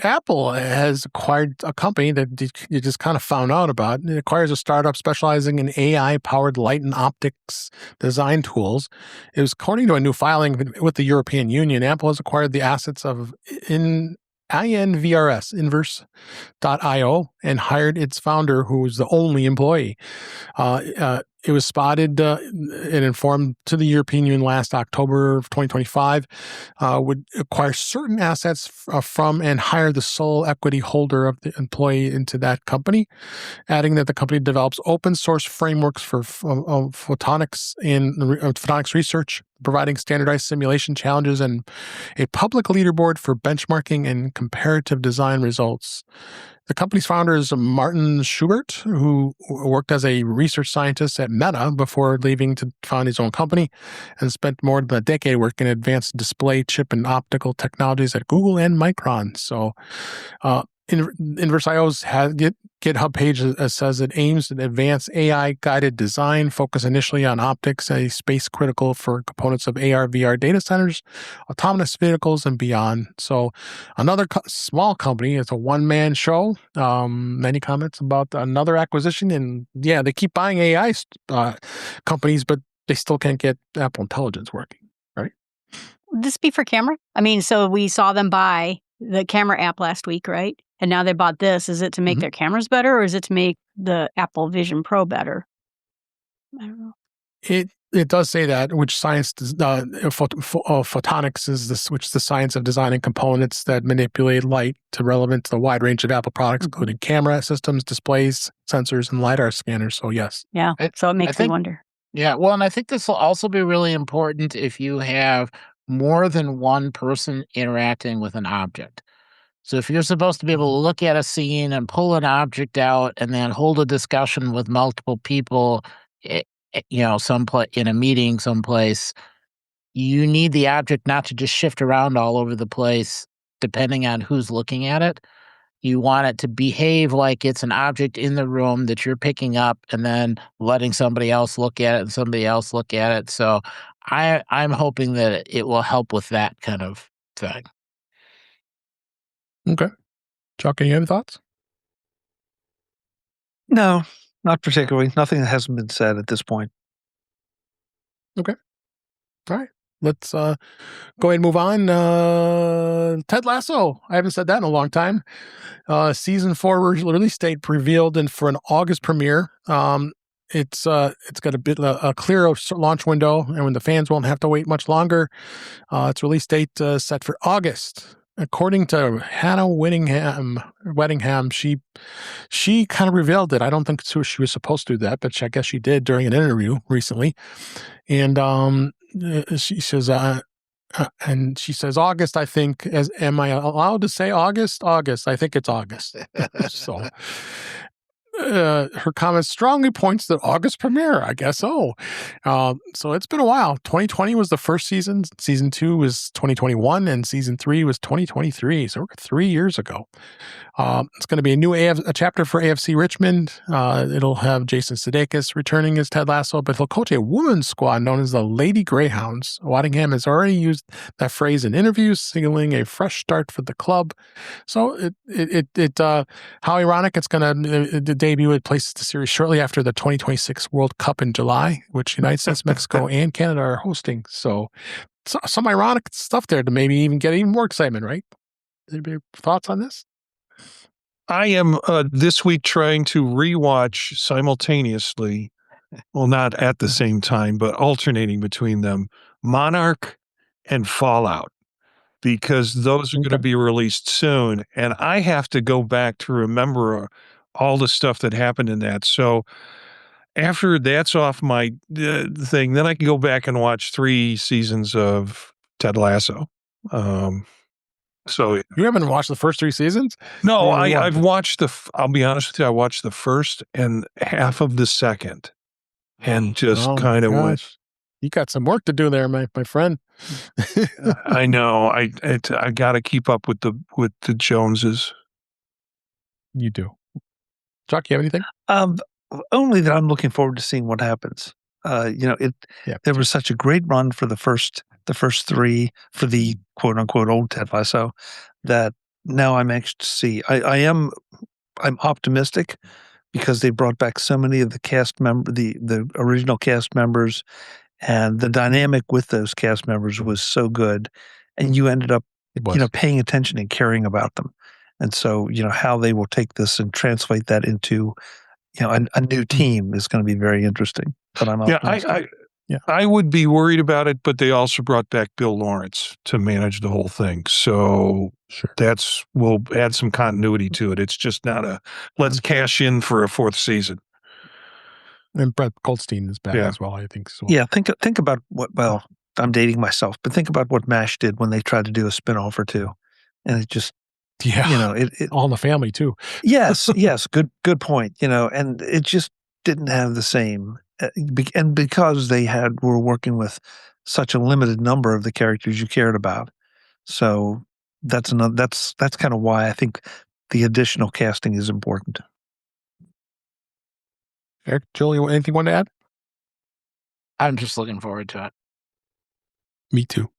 Apple has acquired a company that you just kind of found out about. It acquires a startup specializing in AI-powered light and optics design tools. It was according to a new filing with the European Union. Apple has acquired the assets of INVRS, Inverse.io, and hired its founder, who was the only employee. It was spotted and informed to the European Union last October of 2025, would acquire certain assets from and hire the sole equity holder of the employee into that company, adding that the company develops open source frameworks for photonics and photonics research, providing standardized simulation challenges and a public leaderboard for benchmarking and comparative design results. The company's founder is Martin Schubert, who worked as a research scientist at Meta before leaving to found his own company, and spent more than a decade working in advanced display, chip, and optical technologies at Google and Micron. So, Inverse.io's GitHub page says it aims at advanced AI-guided design, focus initially on optics, a space critical for components of AR, VR data centers, autonomous vehicles, and beyond. So another small company. It's a one-man show. Many comments about another acquisition. And yeah, they keep buying AI companies, but they still can't get Apple Intelligence working, right? Would this be for camera? I mean, so we saw them buy the camera app last week, right? And now they bought this. Is it to make their cameras better, or is it to make the Apple Vision Pro better? I don't know. It does say that, which science photonics is this, which is the science of designing components that manipulate light to relevant to the wide range of Apple products, including camera systems, displays, sensors, and LiDAR scanners. So yes. Yeah. So it makes me wonder. Yeah. Well, and I think this will also be really important if you have more than one person interacting with an object. So if you're supposed to be able to look at a scene and pull an object out and then hold a discussion with multiple people, someplace in a meeting someplace, you need the object not to just shift around all over the place depending on who's looking at it. You want it to behave like it's an object in the room that you're picking up and then letting somebody else look at it and somebody else look at it. So I'm hoping that it will help with that kind of thing. Okay. Chuck, any other thoughts? No, not particularly. Nothing that hasn't been said at this point. Okay. All right. Let's go ahead and move on. Ted Lasso. I haven't said that in a long time. Season 4 release date revealed and for an August premiere. It's got a clear launch window, and when the fans won't have to wait much longer. Its release date set for August. According to Hannah Weddingham, she kind of revealed it. I don't think she was supposed to do that, but I guess she did during an interview recently. And she says, August, I think. Am I allowed to say August? August. I think it's August. So her comment strongly points to August premiere. I guess so. So it's been a while. 2020 was the first season. Season 2 was 2021, and season 3 was 2023. So we're 3 years ago. It's going to be a chapter for AFC Richmond. It'll have Jason Sudeikis returning as Ted Lasso, but he'll coach a women's squad known as the Lady Greyhounds. Waddingham has already used that phrase in interviews, signaling a fresh start for the club. So how ironic it's going to debut. It places the series shortly after the 2026 World Cup in July, which United States, Mexico, and Canada are hosting. So some ironic stuff there to maybe even get even more excitement, right? Anybody thoughts on this? I am this week trying to rewatch simultaneously, well, not at the same time, but alternating between them, Monarch and Fallout, because those are going to be released soon. And I have to go back to remember all the stuff that happened in that. So after that's off my thing, then I can go back and watch 3 seasons of Ted Lasso. So you haven't watched the first 3 seasons? No, I've watched I'll be honest with you, I watched the first and half of the second, and just kind of went. You got some work to do there, my friend. I know. I got to keep up with the Joneses. You do. Chuck, you have anything? Only that I'm looking forward to seeing what happens. There was such a great run for the first 3 for the quote unquote old Ted Lasso that now I'm anxious to see. I'm optimistic because they brought back so many of the cast the original cast members, and the dynamic with those cast members was so good, and you ended up paying attention and caring about them. And so how they will take this and translate that into a new team is going to be very interesting. But I'm optimistic. I would be worried about it, but they also brought back Bill Lawrence to manage the whole thing. So will add some continuity to it. It's just not let's cash in for a 4th season. And Brett Goldstein is back as well, I think. So. Yeah, think about what. Well, I'm dating myself, but think about what MASH did when they tried to do a spinoff or 2, and it just it All in the Family too. Yes, good point. And it just didn't have the same. And because they were working with such a limited number of the characters you cared about, so that's kind of why I think the additional casting is important. Eric, Jill, anything you want to add? I'm just looking forward to it. Me too.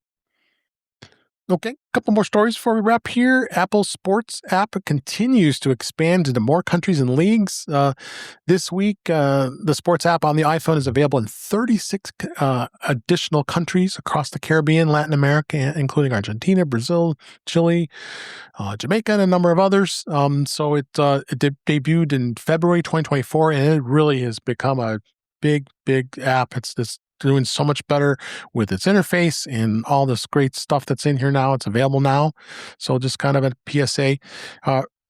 Okay, a couple more stories before we wrap here. Apple's Sports app continues to expand into more countries and leagues. This week, the Sports app on the iPhone is available in 36 additional countries across the Caribbean, Latin America, including Argentina, Brazil, Chile, Jamaica, and a number of others. So it debuted in February 2024, and it really has become a big app. It's doing so much better with its interface and all this great stuff that's in here now. It's available now. So just kind of a PSA.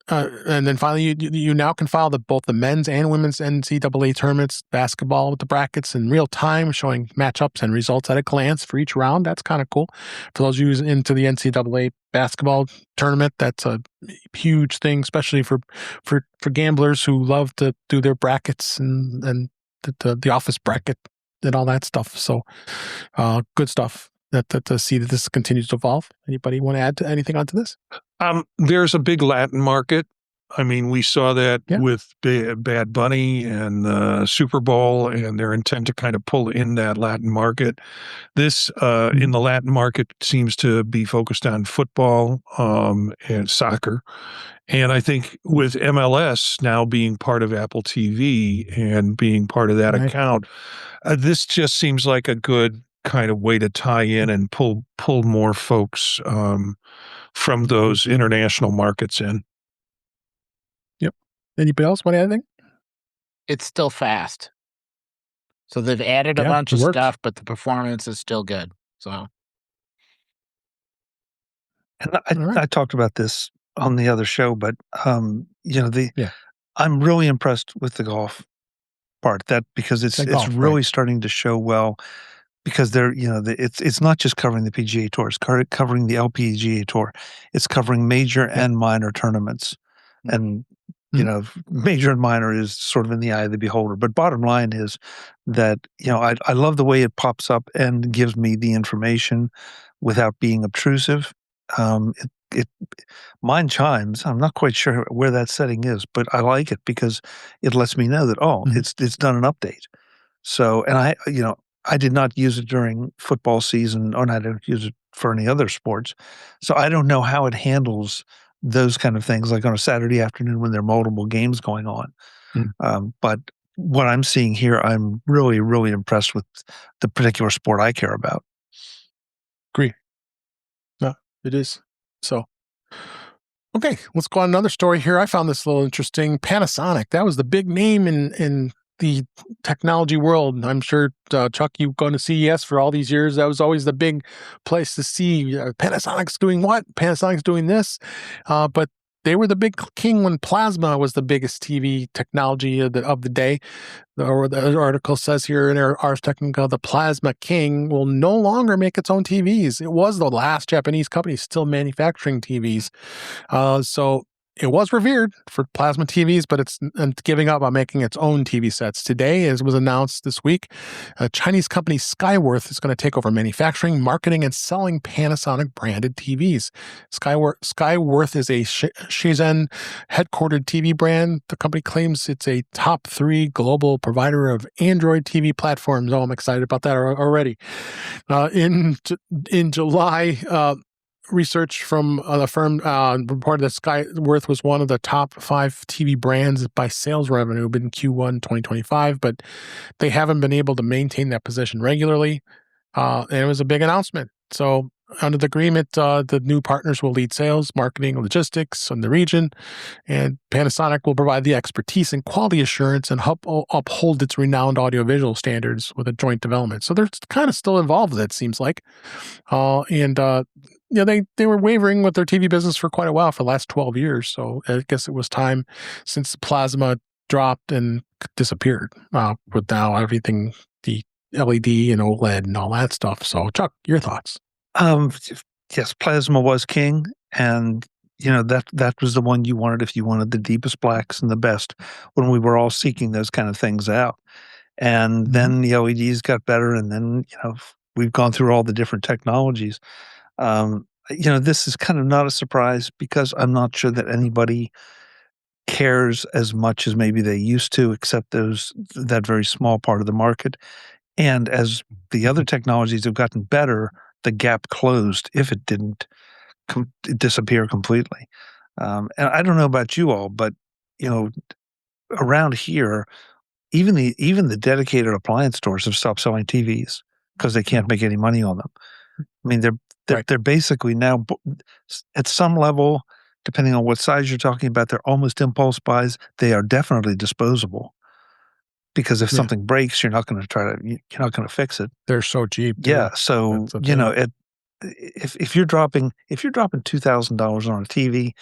And then finally, you now can follow both the men's and women's NCAA tournaments, basketball with the brackets in real time, showing matchups and results at a glance for each round. That's kind of cool. For those who's into the NCAA basketball tournament, that's a huge thing, especially for gamblers who love to do their brackets and the office bracket and all that stuff. So good stuff to see that this continues to evolve. Anybody want to add anything onto this? There's a big Latin market. I mean, we saw that with Bad Bunny and Super Bowl and their intent to kind of pull in that Latin market. This in the Latin market seems to be focused on football and soccer. And I think with MLS now being part of Apple TV and being part of that account, this just seems like a good kind of way to tie in and pull more folks from those international markets in. Yep. Anybody else want anything? It's still fast. So they've added a bunch of stuff, but the performance is still good. So, and I talked about this on the other show, but I'm really impressed with the golf part because it's really starting to show well, because they're it's not just covering the PGA Tour, it's covering the LPGA Tour, it's covering major and minor tournaments, and major and minor is sort of in the eye of the beholder. But bottom line is that I love the way it pops up and gives me the information without being obtrusive. mine chimes. I'm not quite sure where that setting is, but I like it because it lets me know that it's done an update. So, and I did not use it during football season, or I didn't use it for any other sports. So I don't know how it handles those kind of things, like on a Saturday afternoon when there are multiple games going on. But what I'm seeing here, I'm really, really impressed with the particular sport I care about. Agree. No, it is. So, okay, let's go on another story here. I found this a little interesting. Panasonic, that was the big name in the technology world. I'm sure, Chuck, you've gone to CES for all these years. That was always the big place to see Panasonic's doing what? Panasonic's doing this. But they were the big king when plasma was the biggest TV technology of the day. Or the article says here in Ars Technica, the Plasma King will no longer make its own TVs. It was the last Japanese company still manufacturing TVs. So it was revered for plasma TVs, but it's giving up on making its own TV sets. Today, as was announced this week, a Chinese company Skyworth is going to take over manufacturing, marketing, and selling Panasonic branded TVs. Skyworth is a Shenzhen headquartered TV brand. The company claims it's a top 3 global provider of Android TV platforms. Oh, I'm excited about that already. In July, research from the firm reported that Skyworth was one of the top 5 TV brands by sales revenue in Q1 2025, but they haven't been able to maintain that position regularly. And it was a big announcement. So under the agreement, the new partners will lead sales, marketing, logistics in the region, and Panasonic will provide the expertise and quality assurance and uphold its renowned audiovisual standards with a joint development. So they're kind of still involved with it, seems like. They were wavering with their TV business for quite a while, for the last 12 years. So I guess it was time since the plasma dropped and disappeared. With now everything, the LED and OLED and all that stuff. So Chuck, your thoughts? Yes, plasma was king, and that was the one you wanted if you wanted the deepest blacks and the best when we were all seeking those kind of things out. And then the LEDs got better, and then we've gone through all the different technologies. This is kind of not a surprise because I'm not sure that anybody cares as much as maybe they used to, except that very small part of the market. And as the other technologies have gotten better, the gap closed if it didn't disappear completely. And I don't know about you all, but around here, even the dedicated appliance stores have stopped selling TVs because they can't make any money on them. I mean, they're basically now at some level, depending on what size you're talking about, they're almost impulse buys. They are definitely disposable. Because if something breaks, you're not going to fix it. They're so cheap. Yeah. So, if you're dropping $2,000 on a TV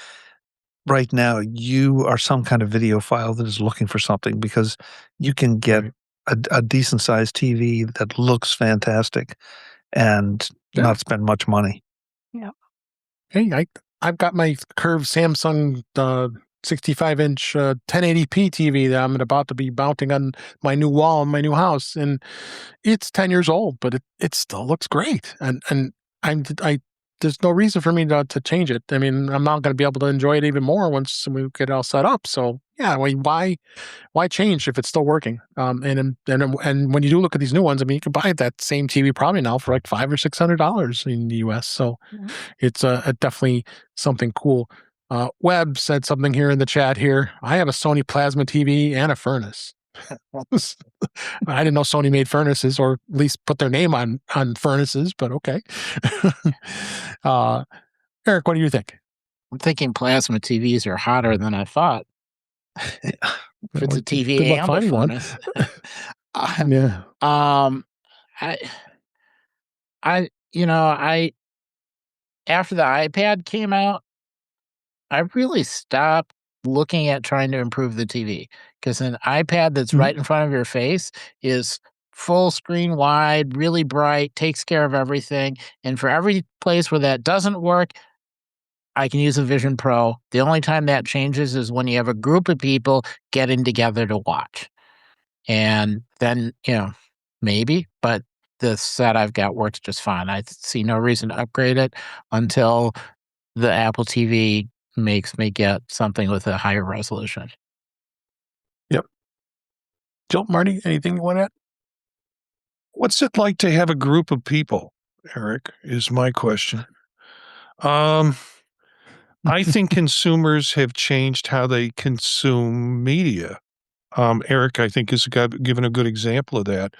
right now, you are some kind of videophile that is looking for something, because you can get a decent sized TV that looks fantastic and not spend much money. Yeah. Hey, I've got my curved Samsung 65-inch 1080p TV that I'm about to be mounting on my new wall in my new house, and it's 10 years old, but it still looks great, and there's no reason for me to change it. I mean, I'm not going to be able to enjoy it even more once we get it all set up. So yeah, why change if it's still working? And when you do look at these new ones, I mean, you can buy that same TV probably now for like $500 or $600 in the US. So it's definitely something cool. Webb said something here in the chat here. I have a Sony plasma TV and a furnace. I didn't know Sony made furnaces, or at least put their name on furnaces, but okay. Eric, what do you think? I'm thinking plasma TVs are hotter than I thought. If it's a TV and a furnace. Yeah. I after the iPad came out, I really stopped looking at trying to improve the TV, because an iPad that's right in front of your face is full screen wide, really bright, takes care of everything. And for every place where that doesn't work, I can use a Vision Pro. The only time that changes is when you have a group of people getting together to watch. And then, maybe, but the set I've got works just fine. I see no reason to upgrade it until the Apple TV makes me get something with a higher resolution. Yep. Jill, Marty, anything you want to add? What's it like to have a group of people, Eric, is my question. I think consumers have changed how they consume media. Eric, I think, has given a good example of that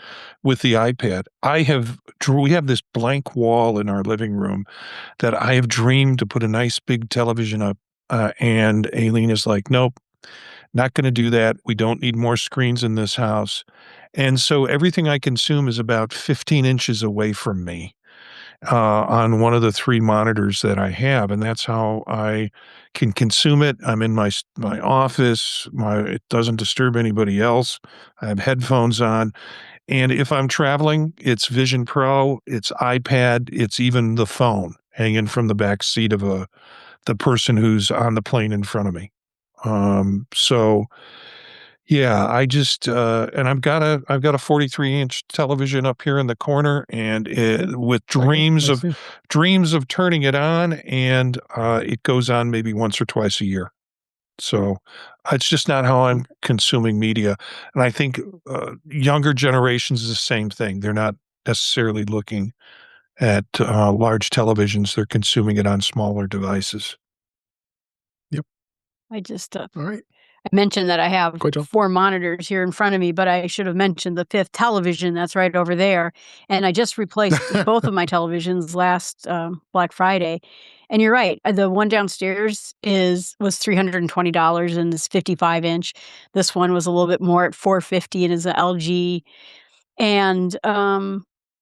with the iPad. We have this blank wall in our living room that I have dreamed to put a nice big television up, and Aileen is like, nope, not going to do that. We don't need more screens in this house. And so everything I consume is about 15 inches away from me on one of the 3 monitors that I have, and that's how I can consume it. I'm in my office. It doesn't disturb anybody else. I have headphones on, and if I'm traveling, it's Vision Pro, it's iPad, it's even the phone hanging from the back seat of the person who's on the plane in front of me. So yeah, I just and I've got a 43-inch television up here in the corner, and with dreams of turning it on, and it goes on maybe once or twice a year. So it's just not how I'm consuming media, and I think younger generations is the same thing. They're not necessarily looking at large televisions; they're consuming it on smaller devices. Yep. I just all right. I mentioned that I have 4 monitors here in front of me, but I should have mentioned the 5th television that's right over there. And I just replaced both of my televisions last Black Friday. And you're right, the one downstairs was $320 and is 55-inch. This one was a little bit more at $450 and is an LG. And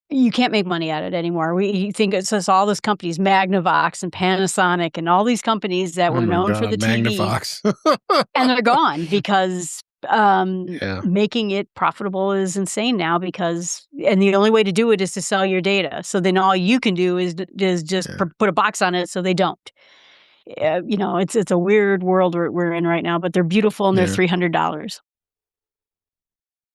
you can't make money at it anymore. You think it's just all those companies, Magnavox and Panasonic and all these companies that were known for the TV. Magnavox. And they're gone because making it profitable is insane now and the only way to do it is to sell your data. So then all you can do is just put a box on it so they don't. It's a weird world we're in right now, but they're beautiful and they're $300.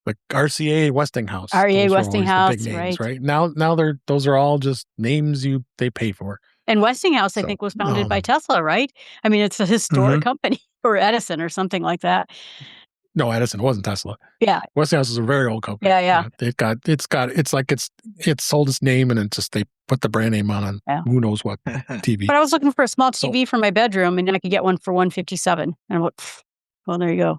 Like RCA, Westinghouse. RCA, Westinghouse, the big names, right? Now those are all just names they pay for. And Westinghouse, I think, was founded by Tesla, right? I mean, it's a historic company, or Edison, or something like that. No, Edison wasn't Tesla. Yeah, Westinghouse is a very old company. Yeah. It's sold its name, and it's just they put the brand name on who knows what TV. But I was looking for a small TV for my bedroom, and I could get one for $157. And I'm like, well, there you go.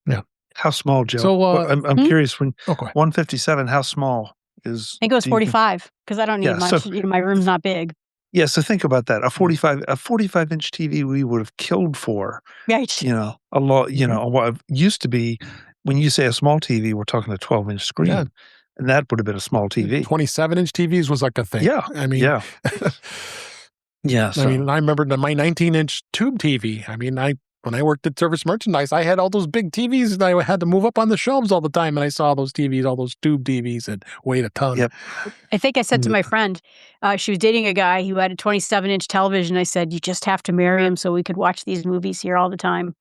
Yeah. How small, Jill? So I'm curious. When 157, how small is? I think it was 45 because I don't need much. So, my room's not big. Yeah, so think about that. A 45-inch TV we would have killed for. Right. A lot. What used to be, when you say a small TV, we're talking a 12-inch screen, and that would have been a small TV. 27-inch TVs was like a thing. Yeah, I mean, yeah. So. I mean, I remember my 19-inch tube TV. I mean, when I worked at Service Merchandise, I had all those big TVs and I had to move up on the shelves all the time. And I saw those TVs, all those tube TVs that weighed a ton. Yep. I think I said to my friend, she was dating a guy who had a 27-inch television. I said, you just have to marry him so we could watch these movies here all the time.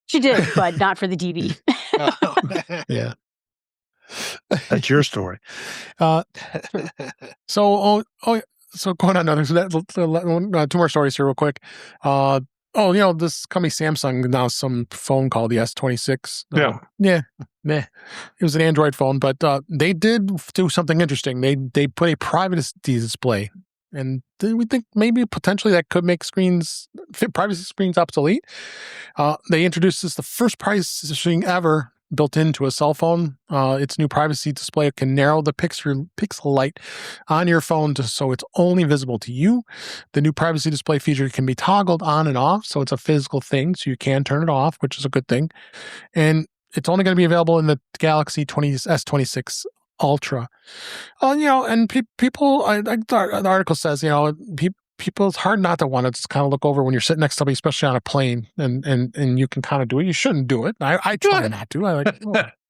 She did, but not for the TV. Yeah. That's your story. So going on another, 2 more stories here real quick. This company Samsung announced some phone called the S26. It was an Android phone, but they did do something interesting. They put a privacy display, and we think maybe potentially that could make privacy screens obsolete. They introduced the first privacy screen ever built into a cell phone. Its new privacy display can narrow the pixel light on your phone so it's only visible to you. The new privacy display feature can be toggled on and off, so it's a physical thing, so you can turn it off, which is a good thing. And it's only going to be available in the Galaxy S26 Ultra. And people, the article says, people, it's hard not to want to just kind of look over when you're sitting next to somebody, especially on a plane, and you can kind of do it. You shouldn't do it. I try not to. I like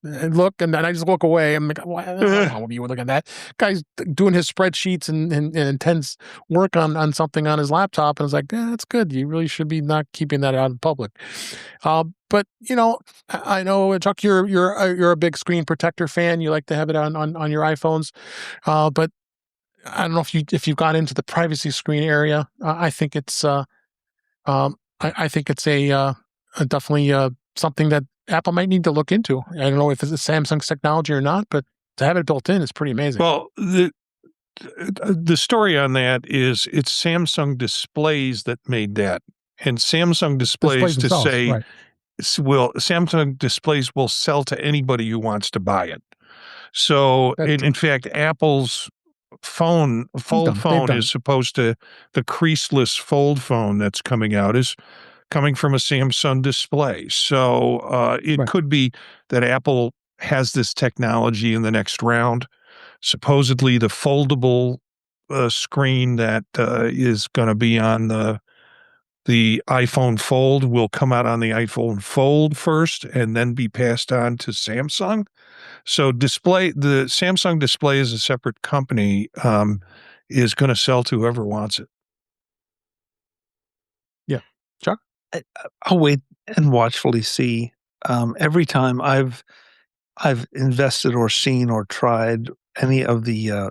and look, and then I just walk away. I'm like, why would you look at that? Guy's doing his spreadsheets and intense work on something on his laptop, and it's like, that's good. You really should be not keeping that out in public. But I know, Chuck, you're a big screen protector fan. You like to have it on your iPhones, but I don't know if you've gone into the privacy screen area. I think it's I think it's a definitely something that Apple might need to look into. I don't know if it's Samsung's technology or not, but to have it built in is pretty amazing. Well, the story on that is it's Samsung displays that made that, and Samsung displays to say, right. Samsung displays will sell to anybody who wants to buy it. So in fact, Apple's fold phone is supposed to, the creaseless fold phone that's coming out is coming from a Samsung display. So it could be that Apple has this technology in the next round. Supposedly the foldable screen that is going to be on the iPhone Fold will come out on the iPhone Fold first and then be passed on to Samsung. So the Samsung display as a separate company is going to sell to whoever wants it. Yeah. Chuck? I'll wait and watchfully see. Every time I've invested or seen or tried any of the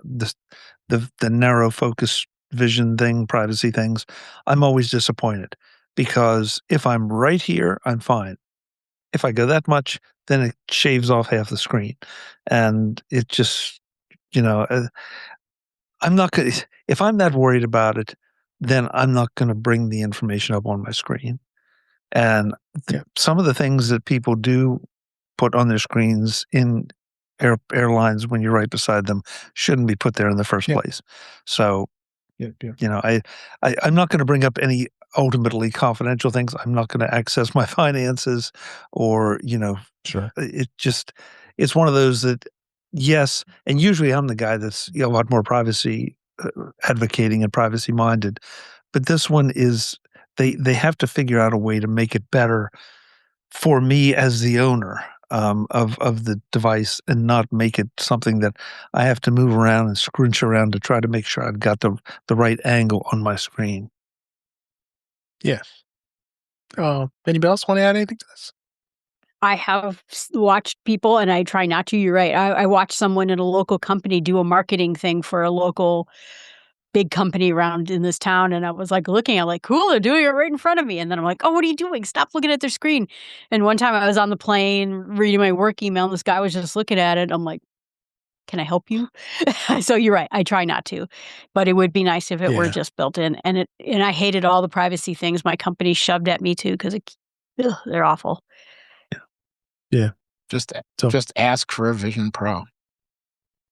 narrow focus vision thing, privacy things, I'm always disappointed because if I'm right here, I'm fine. If I go that much, then it shaves off half the screen, and it just, I'm not going. If I'm that worried about it, then I'm not going to bring the information up on my screen. And some of the things that people do put on their screens in airlines when you're right beside them shouldn't be put there in the first place. So, I'm not going to bring up any ultimately confidential things. I'm not going to access my finances or, Sure. It's one of those that, yes, and usually I'm the guy that's a lot more privacy advocating and privacy minded. But this one is, they have to figure out a way to make it better for me as the owner of the device and not make it something that I have to move around and scrunch around to try to make sure I've got the right angle on my screen. Yes. Anybody else want to add anything to this? I have watched people, and I try not to. You're right. I watched someone in a local company do a marketing thing for a local big company around in this town, and I was like looking at like, cool, they're doing it right in front of me. And then I'm like, oh, what are you doing? Stop looking at their screen. And one time I was on the plane reading my work email, and this guy was just looking at it. I'm like, can I help you? So you're right. I try not to, but it would be nice if it were just built in. And I hated all the privacy things my company shoved at me too, because they're awful. Yeah. Just ask for a Vision Pro.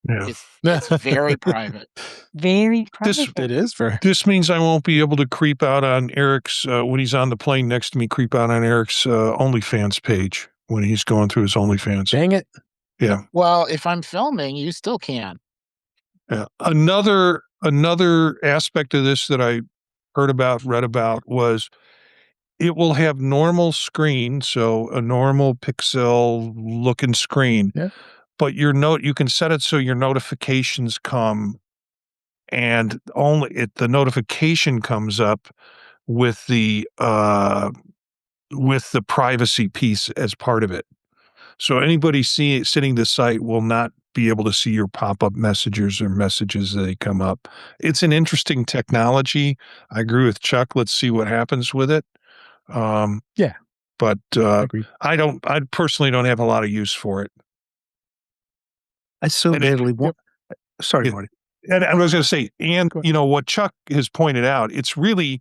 Yeah. It's very private. Very private. It is very. This means I won't be able to creep out on Eric's, when he's on the plane next to me, creep out on Eric's OnlyFans page when he's going through his OnlyFans. Dang it. Yeah. Well, if I'm filming, you still can. Yeah. Another aspect of this that I read about was it will have normal screen, so a normal pixel looking screen. Yeah. But you can set it so your notifications come, and the notification comes up with the privacy piece as part of it. So anybody sitting the site will not be able to see your pop-up messages or messages as they come up. It's an interesting technology. I agree with Chuck. Let's see what happens with it. But I personally don't have a lot of use for it. I so badly want. Sorry, Marty. And I was going to say, and what Chuck has pointed out, it's really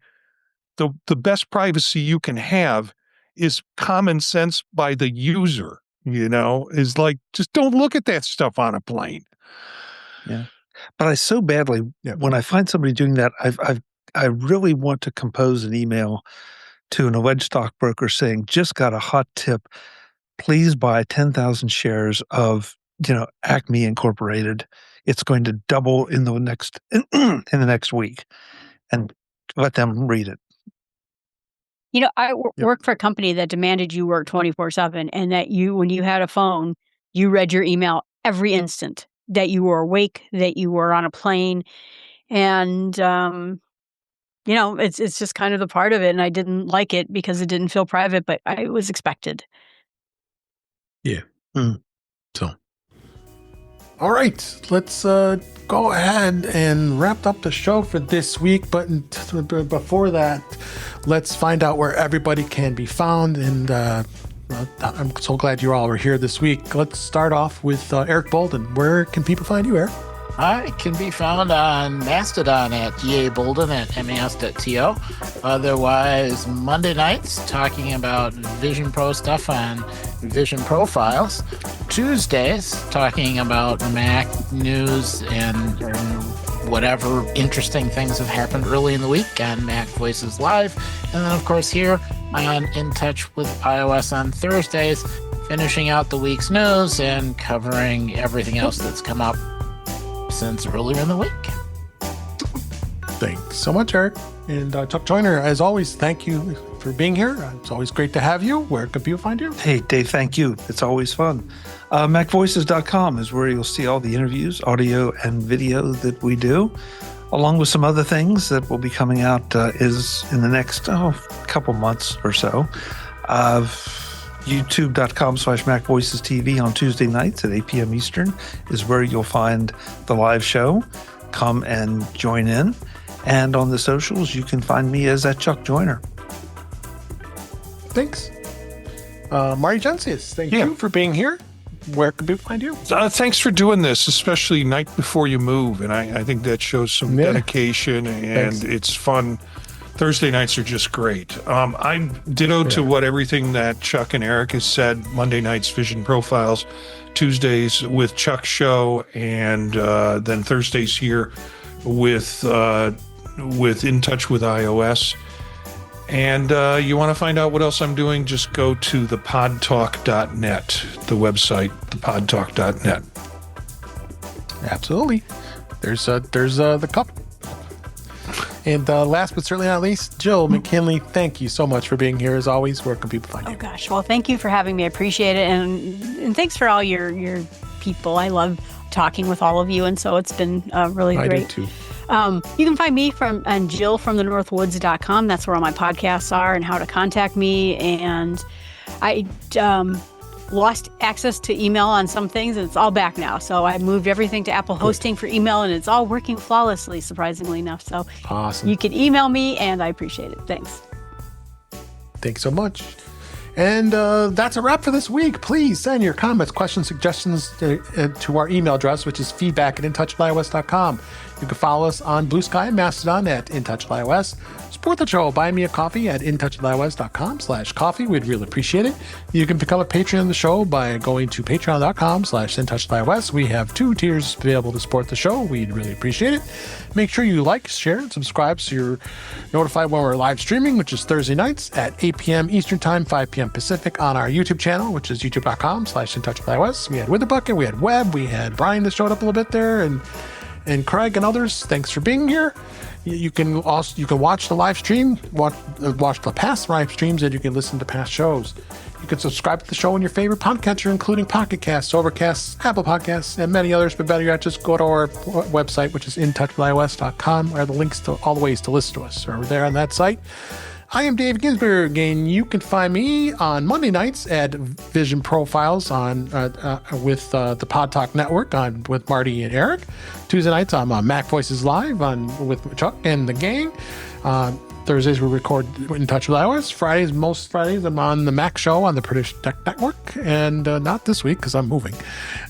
the best privacy you can have is common sense by the user. Is like, just don't look at that stuff on a plane. Yeah, but I so badly when I find somebody doing that, I really want to compose an email to an alleged stockbroker saying, just got a hot tip. Please buy 10,000 shares of, Acme Incorporated. It's going to double in the next week, and let them read it. I worked for a company that demanded you work 24/7, and that when you had a phone, you read your email every instant, that you were awake, that you were on a plane. And, it's just kind of the part of it. And I didn't like it because it didn't feel private, but it was expected. Yeah. So All right, let's go ahead and wrap up the show for this week. But before that, let's find out where everybody can be found. And I'm so glad you all were here this week. Let's start off with Eric Bolden. Where can people find you, Eric? I can be found on Mastodon at GABolden at mas.to. Otherwise, Monday nights talking about Vision Pro stuff on Vision Profiles. Tuesdays talking about Mac news and whatever interesting things have happened early in the week on Mac Voices Live. And then, of course, here on In Touch with iOS on Thursdays, finishing out the week's news and covering everything else that's come up since earlier in the week. Thanks so much, Eric. And Chuck Joiner, as always, thank you for being here. It's always great to have you. Where can people find you? Hey, Dave, thank you. It's always fun. MacVoices.com is where you'll see all the interviews, audio and video that we do, along with some other things that will be coming out is in the next couple months or so. YouTube.com/MacVoicesTV on Tuesday nights at 8 p.m. Eastern is where you'll find the live show. Come and join in. And on the socials, you can find me as at Chuck Joiner. Thanks. Marty Jencius, thank you for being here. Where can people find you? Thanks for doing this, especially night before you move. And I think that shows some dedication, and it's fun. Thursday nights are just great. I'm ditto to what everything that Chuck and Eric has said. Monday nights, Vision Profiles. Tuesdays with Chuck's show. And then Thursdays here with In Touch with iOS. And you want to find out what else I'm doing, just go to thepodtalk.net, the website, thepodtalk.net. Absolutely. There's the cup. And last but certainly not least, Jill McKinley, thank you so much for being here as always. Where can people find you? Oh gosh, well, thank you for having me. I appreciate it, and thanks for all your people. I love talking with all of you, and so it's been really great. I do too. You can find me and Jill from thenorthwoods.com. That's where all my podcasts are and how to contact me. And I lost access to email on some things, and it's all back now. So I moved everything to Apple Hosting for email, and it's all working flawlessly, surprisingly enough. So awesome. You can email me, and I appreciate it. Thanks. Thanks so much. And that's a wrap for this week. Please send your comments, questions, suggestions to our email address, which is feedback@intouchwithios.com. You can follow us on Blue Sky and Mastodon at InTouchWithIOS. Support the show. Buy me a coffee at intouchwithios.com/coffee. We'd really appreciate it. You can become a patron of the show by going to patreon.com/intouchwithios. We have 2 tiers available to support the show. We'd really appreciate it. Make sure you like, share, and subscribe so you're notified when we're live streaming, which is Thursday nights at 8 p.m. Eastern Time, 5 p.m. Pacific on our YouTube channel, which is youtube.com/intouchwithios. We had Witherbucket, we had Webb, we had Brian that showed up a little bit there, and Craig and others. Thanks for being here. You can watch the live stream, watch the past live streams, and you can listen to past shows. You can subscribe to the show in your favorite podcatcher, including Pocket Casts, Overcast, Apple Podcasts, and many others. But better yet, just go to our website, which is intouchwithios.com, where the links to all the ways to listen to us are there on that site. I am Dave Ginsburg, and you can find me on Monday nights at Vision Profiles with the Pod Talk Network with Marty and Eric. Tuesday nights I'm on Mac Voices Live with Chuck and the gang. Thursdays we record In Touch with iOS. Most Fridays I'm on the Mac Show on the British Tech Network, and not this week because I'm moving.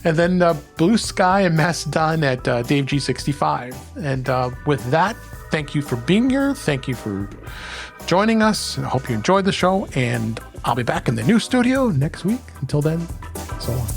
And then Blue Sky and Mastodon at Dave G65. And with that, thank you for being here. Thank you for joining us. I hope you enjoyed the show, and I'll be back in the new studio next week. Until then, so long.